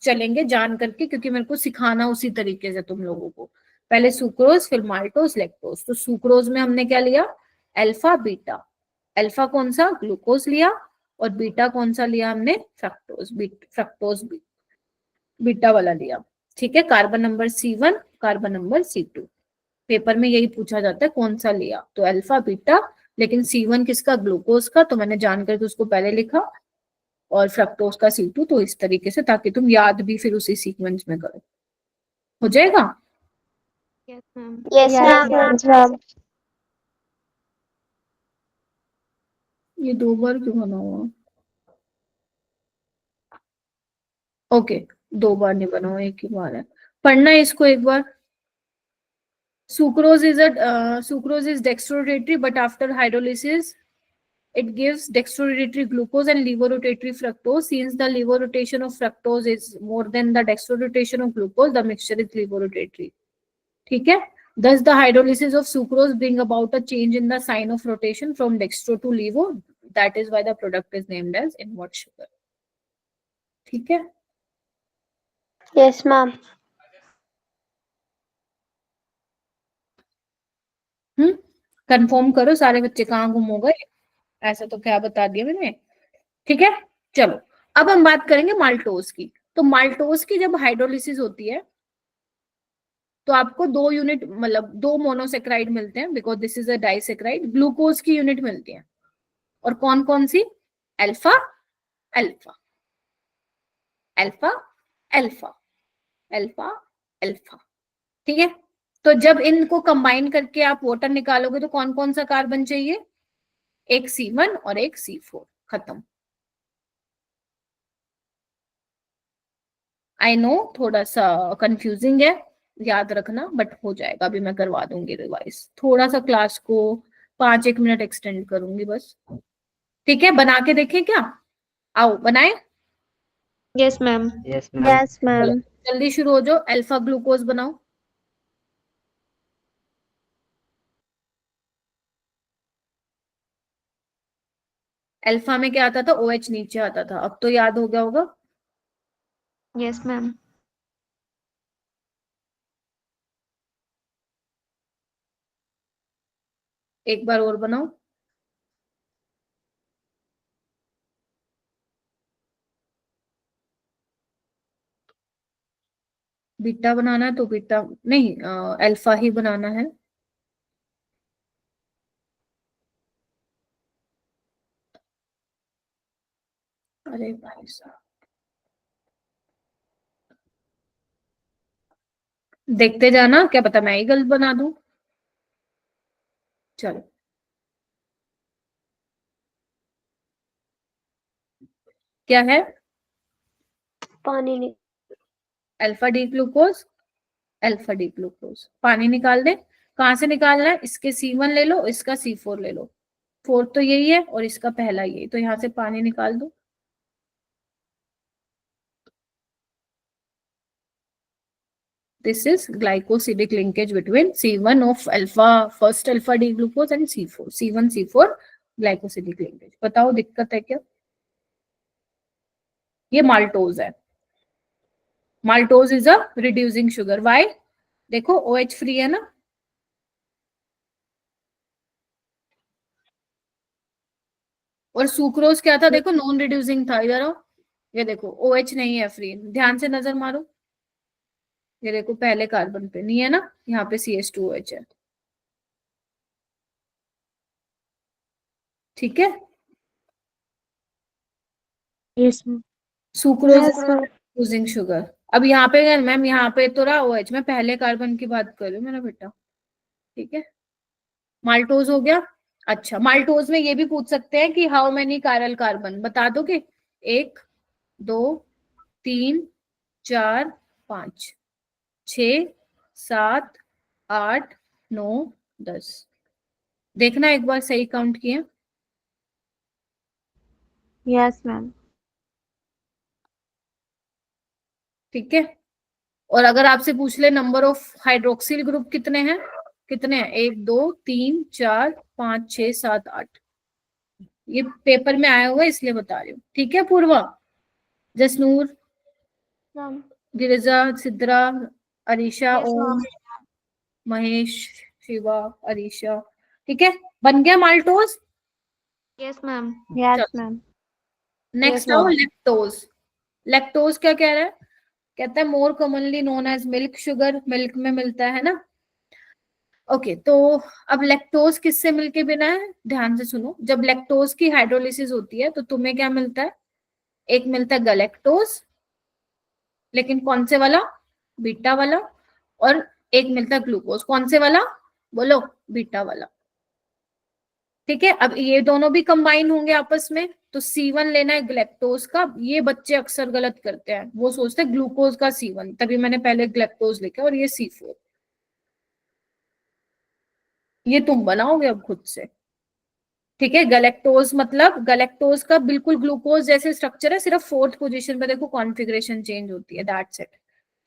चलेंगे जान करके, क्योंकि मेरे को सिखाना उसी तरीके से तुम लोगों को। पहले सुक्रोज, फिर माल्टोज, लैक्टोज। तो सुक्रोज में हमने क्या लिया, अल्फा बीटा। अल्फा कौन सा, ग्लूकोज लिया, और बीटा कौन सा लिया हमने, फ्रक्टोज बीटा वाला लिया। ठीक है, carbon number C1, carbon number C2। Paper में यही पूछा जाता है कौन सा लिया, तो अल्फा बीटा, लेकिन C1 किसका, ग्लूकोज का, तो मैंने जान करके उसको पहले लिखा, और फ्रक्टोज का C2। तो इस तरीके से, ताकि तुम याद भी फिर उसी सीक्वेंस में करो, हो जाएगा। Yes, ma'am. Yes ma'am. Ma'am. ये 2 बार क्यों बना हुआ, ओके 2 बार नहीं बना हुआ, एक ही बार है। पढ़ना है इसको एक बार। Sucrose is dextrorotatory, but after hydrolysis it gives dextrorotatory glucose and levorotatory fructose. Since the levorotation of fructose is more than the dextrorotation of glucose, the mixture is levorotatory. ठीक है, thus the hydrolysis of sucrose bring about a change in the sign of rotation from dextro to levo. That is why the product is named as invert sugar. ठीक है, yes ma'am. Confirm करो सारे बच्चे, कहाँ गुम हो गए, ऐसा तो क्या बता दिया मैंने। ठीक है, चलो अब हम बात करेंगे माल्टोज की। तो माल्टोज की जब हाइड्रोलिसिस होती है तो आपको 2 यूनिट, मतलब 2 मोनोसेक्राइड मिलते हैं, because this is a disaccharide. Glucose की यूनिट मिलती है, और कौन कौन सी, alpha alpha alpha alpha alpha alpha. ठीक है, तो जब इनको कंबाइन करके आप वाटर निकालोगे तो कौन कौन सा कार्बन चाहिए? एक C1 और एक C4। खत्म। आई नो थोड़ा सा कंफ्यूजिंग है, याद रखना, बट हो जाएगा। अभी मैं करवा दूंगी रिवाइज, थोड़ा सा क्लास को 5-1 मिनट एक्सटेंड करूंगी बस। ठीक है, बना के देखें क्या? आओ बनाए। Yes, ma'am. Yes, ma'am. Yes चलो मैम। जल्दी शुरू हो जाओ। अल्फा ग्लूकोज बनाओ। अल्फा में क्या आता था? OH नीचे आता था, अब तो याद हो गया होगा। Yes, ma'am. एक बार और बनाओ। बीटा बनाना है तो बीटा नहीं, अल्फा ही बनाना है। अरे भाई साहब, देखते जाना, क्या पता मैं ही गलत बना दूं। चलो, क्या है? पानी नहीं। Alpha D glucose. Alpha D glucose पानी निकाल दे। कहाँ से निकालना है? इसके C1 ले लो, इसका C4 ले लो। फोर्थ तो यही है और इसका पहला यही, तो यहाँ से पानी निकाल दो। This is glycosidic linkage between C1 of alpha, first alpha D glucose and C4. C1 C4 glycosidic linkage. बताओ दिक्कत है क्या? ये माल्टोज है। Maltose is a reducing sugar. Why? देखो OH फ्री है ना। और सुक्रोज क्या था? देखो नॉन रिड्यूसिंग था। इधर आओ, ये देखो OH नहीं है फ्री। ध्यान से नजर मारो, ये देखो पहले कार्बन पे नहीं है ना, यहाँ पे CH2OH है। ठीक है, yes ma'am. Sucrose yes ma'am. Using sugar. अब यहाँ पे मैम, यहाँ पे तो रहा OH, मैं पहले कार्बन की बात कर रही हूँ मेरा बेटा। ठीक है, माल्टोज हो गया। अच्छा, माल्टोज में ये भी पूछ सकते हैं कि हाउ मेनी कायरल कार्बन, बता दोगे? 1, 2, 3, 4, 5, 6, 7, 8, 9, 10। देखना एक बार सही काउंट किए। Yes, ma'am. ठीक है, और अगर आपसे पूछ ले नंबर ऑफ हाइड्रोक्सिल ग्रुप कितने हैं? कितने हैं? 1, 2, 3, 4, 5, 6, 7, 8। ये पेपर में आया हुआ है इसलिए बता रही हूँ। ठीक है पूर्वा, जसनूर, मैम। गिरिजा, सिद्रा, अरीशा, यस ओम, मैम। महेश, शिवा, अरीशा। ठीक है, बन गया माल्टोज। Yes, ma'am. Yes, चलो ma'am. नेक्स्ट Yes, आओ, ma'am. लेक्टोज। लेक्टोज क्या कह रहा है? कहता है more commonly known as milk sugar, milk में मिलता है ना। ओके, तो अब लेक्टोज किससे मिलके बना है? ध्यान से सुनो, जब लेक्टोज की हाइड्रोलिसिस होती है तो तुम्हें क्या मिलता है? एक मिलता है गलेक्टोज, लेकिन कौन से वाला? बीटा वाला। और एक मिलता है ग्लूकोज, कौन से वाला? बोलो, बीटा वाला। ठीक है, अब ये दोनों भी कंबाइन होंगे आपस में, तो C1 लेना है ग्लेक्टोज का। ये बच्चे अक्सर गलत करते हैं, वो सोचते हैं ग्लूकोज का C1, तभी मैंने पहले ग्लेक्टोज लिखा, और ये C4। ये तुम बनाओगे अब खुद से। ठीक है, गलेक्टोज मतलब गलेक्टोज का बिल्कुल ग्लूकोज जैसे स्ट्रक्चर है, सिर्फ फोर्थ पोजीशन पे देखो कॉन्फ़िगरेशन चेंज होती है, दैट्स इट।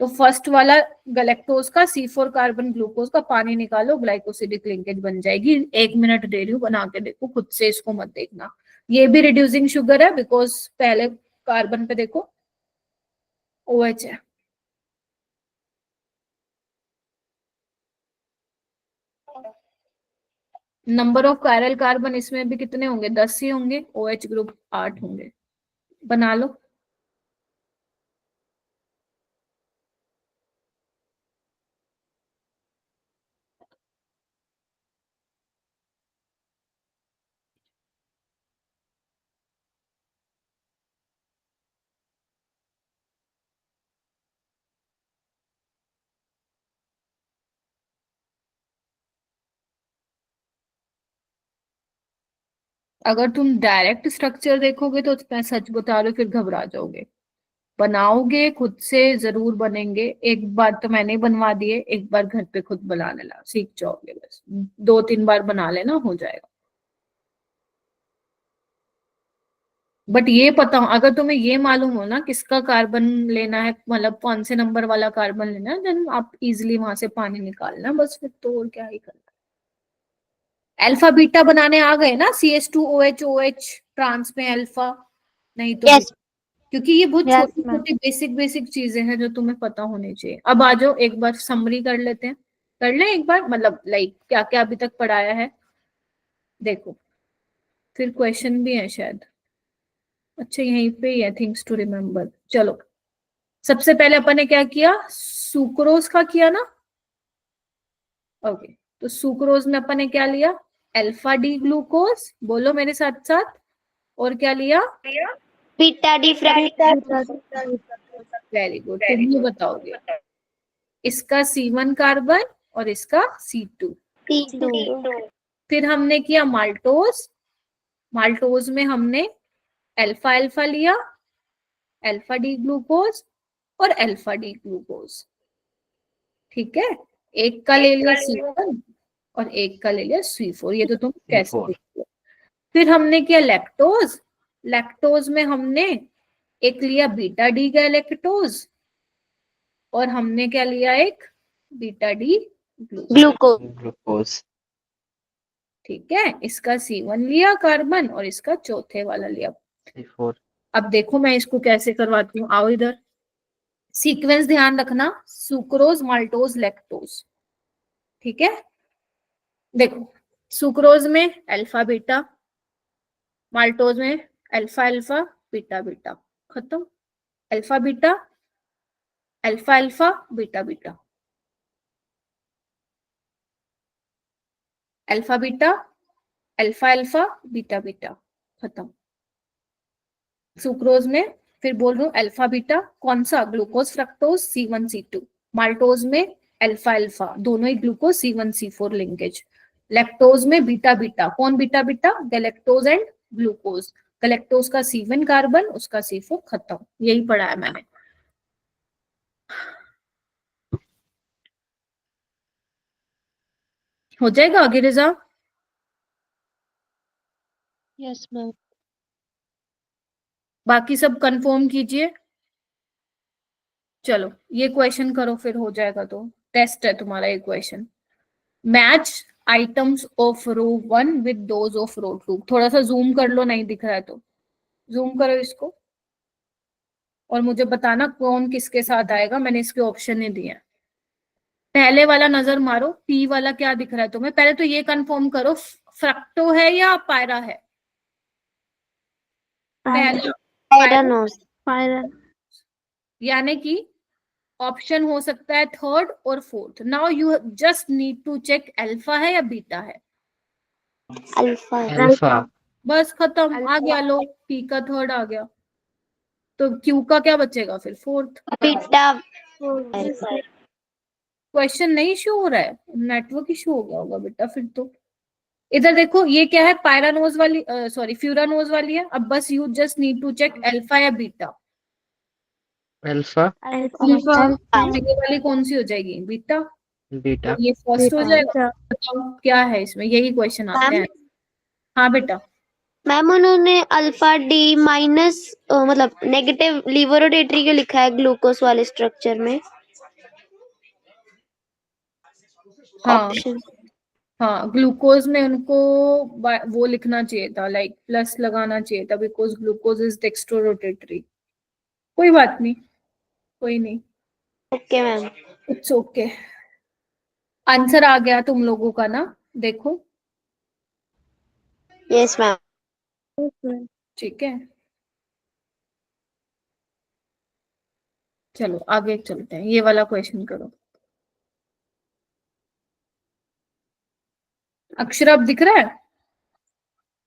तो फर्स्ट वाला गलेक्टोज का C4 कार्बन ग्लूकोज का पानी निकालो, ग्लाइकोसिडिक लिंकेज बन जाएगी। 1 मिनट दे रही हूँ, बना के देखो खुद से, इसको मत देखना। ये भी रिड्यूसिंग शुगर है, बिकॉज पहले कार्बन पे देखो OH है। नंबर ऑफ कायरल कार्बन इसमें भी कितने होंगे? 10 ही होंगे। OH ग्रुप 8 होंगे। बना लो। अगर तुम डायरेक्ट स्ट्रक्चर देखोगे तो मैं सच बता रही हूँ फिर घबरा जाओगे। बनाओगे खुद से जरूर बनेंगे। एक बार तो मैंने बनवा दिए, एक बार घर पे खुद बना लेना, सीख जाओगे। बस 2-3 बार बना लेना, हो जाएगा। बट ये पता हो, अगर तुम्हें ये मालूम हो ना किसका कार्बन लेना है, मतलब कौन से नंबर वाला कार्बन लेना है, देन आप इजिली वहां से पानी निकालना, बस फिर तो और क्या ही करना। अल्फा बीटा बनाने आ गए ना, CH2OH ट्रांस में अल्फा, नहीं तो यस क्योंकि ये बहुत Yes, छोटी ma'am. छोटी बेसिक बेसिक चीजें हैं जो तुम्हें पता होनी चाहिए। अब आ जाओ एक बार समरी कर लेते हैं, कर लें एक बार, मतलब लाइक क्या क्या अभी तक पढ़ाया है देखो, फिर क्वेश्चन भी है शायद। अच्छा यहीं पे ही है थिंग्स टू रिमेम्बर। चलो सबसे पहले अपन ने क्या किया, सुक्रोज का किया ना। ओके, तो सुक्रोज में अपन ने क्या लिया, अल्फा डी ग्लूकोज, बोलो मेरे साथ साथ, और क्या लिया, बीटा डी वेरी गुड। तुम ये बताओगे इसका C1 कार्बन और इसका C2। फ्रैक्शन फिर हमने किया माल्टोज, माल्टोज में हमने अल्फा अल्फा लिया, अल्फा डी ग्लूकोज और अल्फा डी ग्लूकोज। ठीक है, एक का ले लिया C1 और एक का ले लिया C4, ये तो तुम कैसे C4। देख लो। फिर हमने किया लैक्टोज, लैक्टोज में हमने एक लिया बीटा डी गैलेक्टोज और हमने क्या लिया, एक beta D glucose. Glucose glucose. ठीक है, इसका C1 लिया कार्बन और इसका चौथे वाला लिया। C4। अब देखो मैं इसको कैसे करवाती हूँ, आओ इधर। सीक्वेंस ध्यान रखना, सुक्रोज माल्टोज लैक्टोज। ठीक है, देखो सुक्रोज में अल्फा बीटा, माल्टोज में अल्फा अल्फा बीटा बीटा, खत्म। Alpha beta alpha alpha beta beta, alpha beta alpha alpha beta beta, खत्म। सुक्रोज में फिर बोल रही हूँ अल्फा बीटा, कौन सा, glucose fructose C1 C2। Maltose में अल्फा अल्फा, दोनों ही glucose C1 C4 linkage. Lactose में बीटा बीटा, कौन beta beta, galactose and glucose. Galactose का C1 कार्बन, उसका C4, खत्म। यही पढ़ा है मैंने। हो जाएगा आगे रिजा। Yes ma'am. बाकी सब कंफर्म कीजिए। चलो ये क्वेश्चन करो फिर हो जाएगा, तो टेस्ट है तुम्हारा ये question. Match items of row 1 with those of row 2। थोड़ा सा जूम कर लो, नहीं दिख रहा है तो जूम करो इसको और मुझे बताना कौन किसके साथ आएगा, मैंने इसके ऑप्शन नहीं दिए हैं। पहले वाला नजर मारो, पी वाला क्या दिख रहा है तुम्हें, पहले तो ये कंफर्म करो फ्रक्टो है या पायरा है। पहला पायरानोस Pyran. यानी कि ऑप्शन हो सकता है थर्ड और fourth. Now you just need to check alpha है या बीटा है, अल्फा अल्फा। बस खत्म, आ गया। लो पी का थर्ड आ गया, तो क्यू का क्या बचेगा फिर, फोर्थ। बीटा क्वेश्चन नहीं इशू हो रहा है, नेटवर्क इशू हो गया होगा बेटा फिर तो। इधर देखो ये क्या है, पायरानोज वाली, सॉरी फ्यूरानोज वाली है। अब बस you just need to check alpha या बीटा। अल्फा। ये वाली कौन सी हो जाएगी, बीटा, बीटा। ये फर्स्ट हो जाएगा। बताओ क्या है इसमें, यही क्वेश्चन आते हैं। हाँ बेटा, मैम उन्होंने अल्फा डी माइनस मतलब नेगेटिव लिवरोडेटरी के लिखा है ग्लूकोज वाले स्ट्रक्चर में हाँ ऑप्शन। हाँ, ग्लूकोज में उनको वो लिखना चाहिए था, लाइक प्लस लगाना चाहिए था, because glucose is dextrorotatory. कोई बात नहीं, कोई नहीं, okay ma'am. It's okay. Answer आ गया तुम लोगों का ना, देखो। Yes ma'am. Yes, ma'am. ठीक है, चलो आगे चलते हैं, ये वाला क्वेश्चन करो। अक्षर अब दिख रहा है,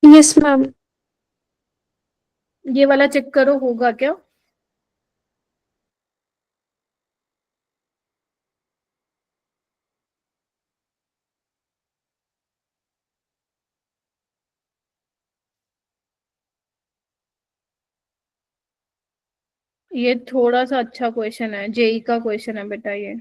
Yes, ma'am. ये वाला चेक करो होगा क्या। ये थोड़ा सा अच्छा क्वेश्चन है, जेई का क्वेश्चन है बेटा ये।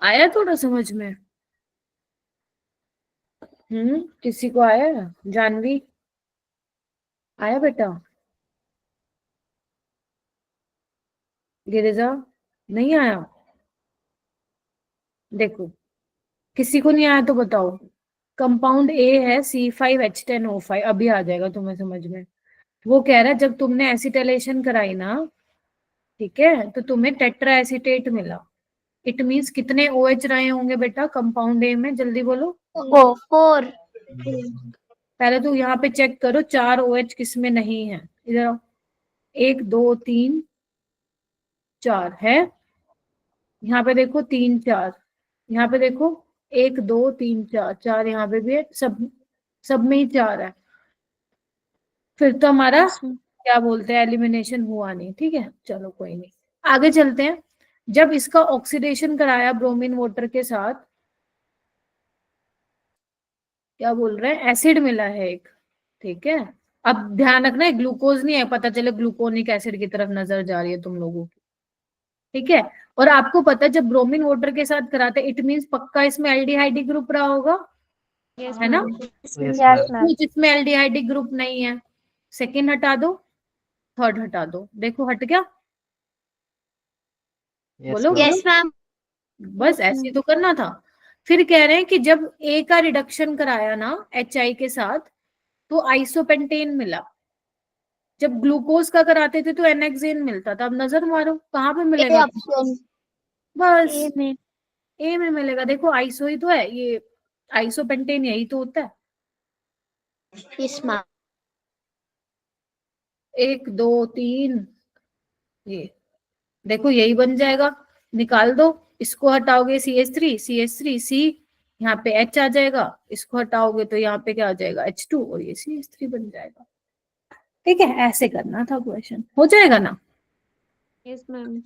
आया थोड़ा समझ में? किसी को आया? जानवी आया बेटा? गिरिजा नहीं आया? देखो, किसी को नहीं आया तो बताओ। कंपाउंड ए है C5H10O5, अभी आ जाएगा तुम्हें समझ में। वो कह रहा है जब तुमने एसिटाइलेशन कराई ना, ठीक है, तो तुम्हें टेट्रा एसीटेट मिला। इट मीन्स कितने OH रहे होंगे बेटा कंपाउंड ए में, जल्दी बोलो। 4। पहले तो यहाँ पे चेक करो 4 OH किस में नहीं है। इधर आओ, 1 2 3 4 है। यहाँ पे देखो 3 4, यहाँ पे देखो 1 2 3 4, 4 यहाँ पे भी है, सब में ही 4 है। फिर तो हमारा क्या बोलते हैं, एलिमिनेशन हुआ नहीं। ठीक है, चलो कोई नहीं, आगे चलते हैं। जब इसका ऑक्सीडेशन कराया ब्रोमीन वाटर के साथ, क्या बोल रहे हैं, एसिड मिला है एक। ठीक है, अब ध्यान रखना है ग्लूकोज नहीं है, पता चले ग्लूकोनिक एसिड की तरफ नजर जा रही है तुम लोगों की। ठीक है, और आपको पता है जब ब्रोमीन वाटर के साथ कराते इट मीन्स पक्का इसमें एल्डिहाइडी ग्रुप रहा होगा, है ना? Yes, yes ma'am. मैम। कुछ इसमें एल्डिहाइडी ग्रुप नहीं है। सेकेंड हटा दो, थर्ड हटा दो, देखो हट गया। Yes, बोलो ma'am. Yes ma'am. बस ऐसे तो करना था। फिर कह रहे हैं कि जब ए का रिडक्शन कराया ना HI के साथ, तो आइसोपेंटेन मिला। जब ग्लूकोज का कराते थे तो एनेक्सेन मिलता था। अब नजर मारो कहाँ पे ए मिलेगा, ऑप्शन बस ए में। ए में मिलेगा। देखो आइसो ही तो है ये, आइसोपेंटेन यही तो होता है। Yes ma'am. 1 2 3, ये देखो यही बन जाएगा। निकाल दो, इसको हटाओगे CH3 C, यहाँ पे H आ जाएगा। इसको हटाओगे तो यहाँ पे क्या आ जाएगा, H2, और ये CH3 बन जाएगा। ठीक है, ऐसे करना था क्वेश्चन, हो जाएगा ना? Yes ma'am.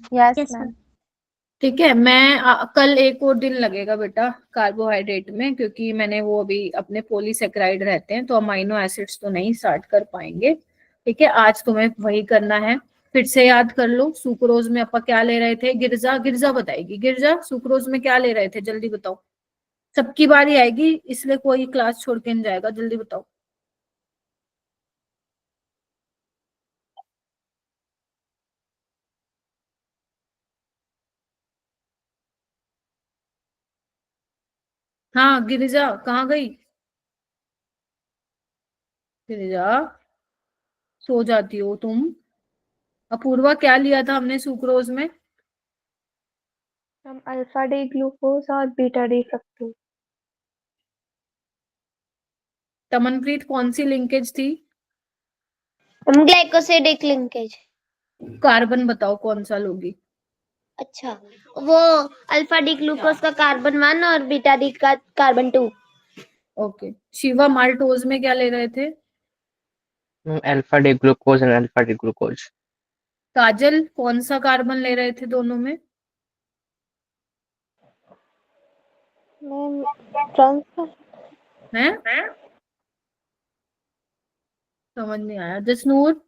ठीक है, मैं कल एक और दिन लगेगा बेटा कार्बोहाइड्रेट में, क्योंकि मैंने वो अभी अपने पॉलीसेकेराइड रहते हैं तो अमाइनो एसिड्स तो नहीं स्टार्ट कर पाएंगे। ठीक है, आज तुम्हें वही करना है। फिर से याद कर लो, सुक्रोज में अपन क्या ले रहे थे, गिरजा बताएगी। गिरजा सुक्रोज में क्या ले रहे थे, जल्दी बताओ। सबकी बारी आएगी इसलिए कोई क्लास छोड़ के नहीं जाएगा, जल्दी बताओ। हाँ गिरिजा कहाँ गई? गिरिजा सो जाती हो तुम। अपूर्वा क्या लिया था हमने सुक्रोज में? हम अल्फा डी ग्लूकोज और बीटा डी फ्रक्टोज। तमनप्रीत कौन सी लिंकेज थी? हम ग्लाइकोसिडिक लिंकेज। कार्बन बताओ कौन सा लोगी? अच्छा, वो अल्फा डी ग्लूकोज का कार्बन 1 और बीटा डी का कार्बन 2। ओके, शिवा माल्टोज में क्या ले रहे थे? Alpha D glucose and alpha D glucose. काजल कौन सा कार्बन ले रहे थे दोनों में? Ma'am transfer. हैं? समझ नहीं आया। जसनूर?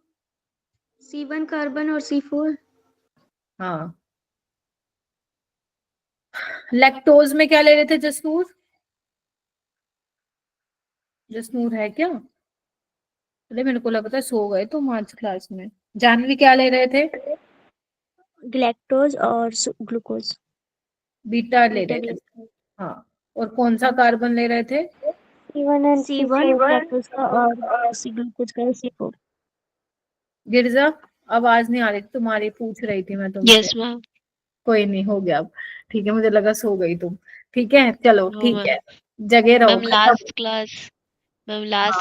C1 कार्बन और C4। हाँ। लैक्टोज में क्या ले रहे थे जसनूर? जसनूर है क्या? अरे मेरे को लगता है सो गए तुम आज क्लास में। जानवी क्या ले रहे थे? ग्लैक्टोज और ग्लूकोज। बीटा ले रहे थे। हाँ, और कौन सा कार्बन ले रहे थे? C1 and C1 C4 galactose का और ग्लूकोज का C4। गिरजा आवाज नहीं आ रही तुम्हारी, पूछ रही थी मैं तुमसे। Yes ma'am. कोई नहीं, हो गया अब। ठीक है, मुझे लगा सो गई तुम। ठीक है, चलो नो ठीक मैम। है, जगे रहो। मैम लास्ट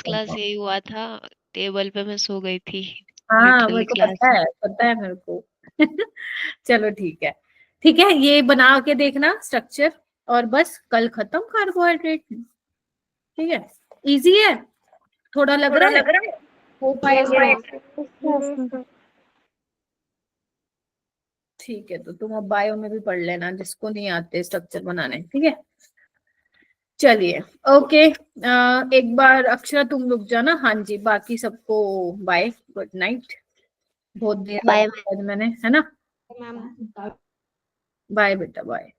क्लास हाँ यही हुआ था, टेबल पे मैं सो गई थी हाँ, लिटरली मेरे को क्लास पता में। है, पता है मेरे को। चलो ठीक है, ठीक है, ये बना के देखना स्ट्रक्चर, और बस कल खत्म कार्बोहाइड्रेट। ठीक है, इजी है, थोड़ा लग रहा है हो पाएगा। ठीक है, तो तुम अब बायो में भी पढ़ लेना, जिसको नहीं आते स्ट्रक्चर बनाने। ठीक है, चलिए, ओके। एक बार अक्षरा तुम रुक जाना। हाँ जी, बाकी सबको बाय, गुड नाइट। बहुत देर Bye, आज मैंने, है ना? बाय बेटा, बाय।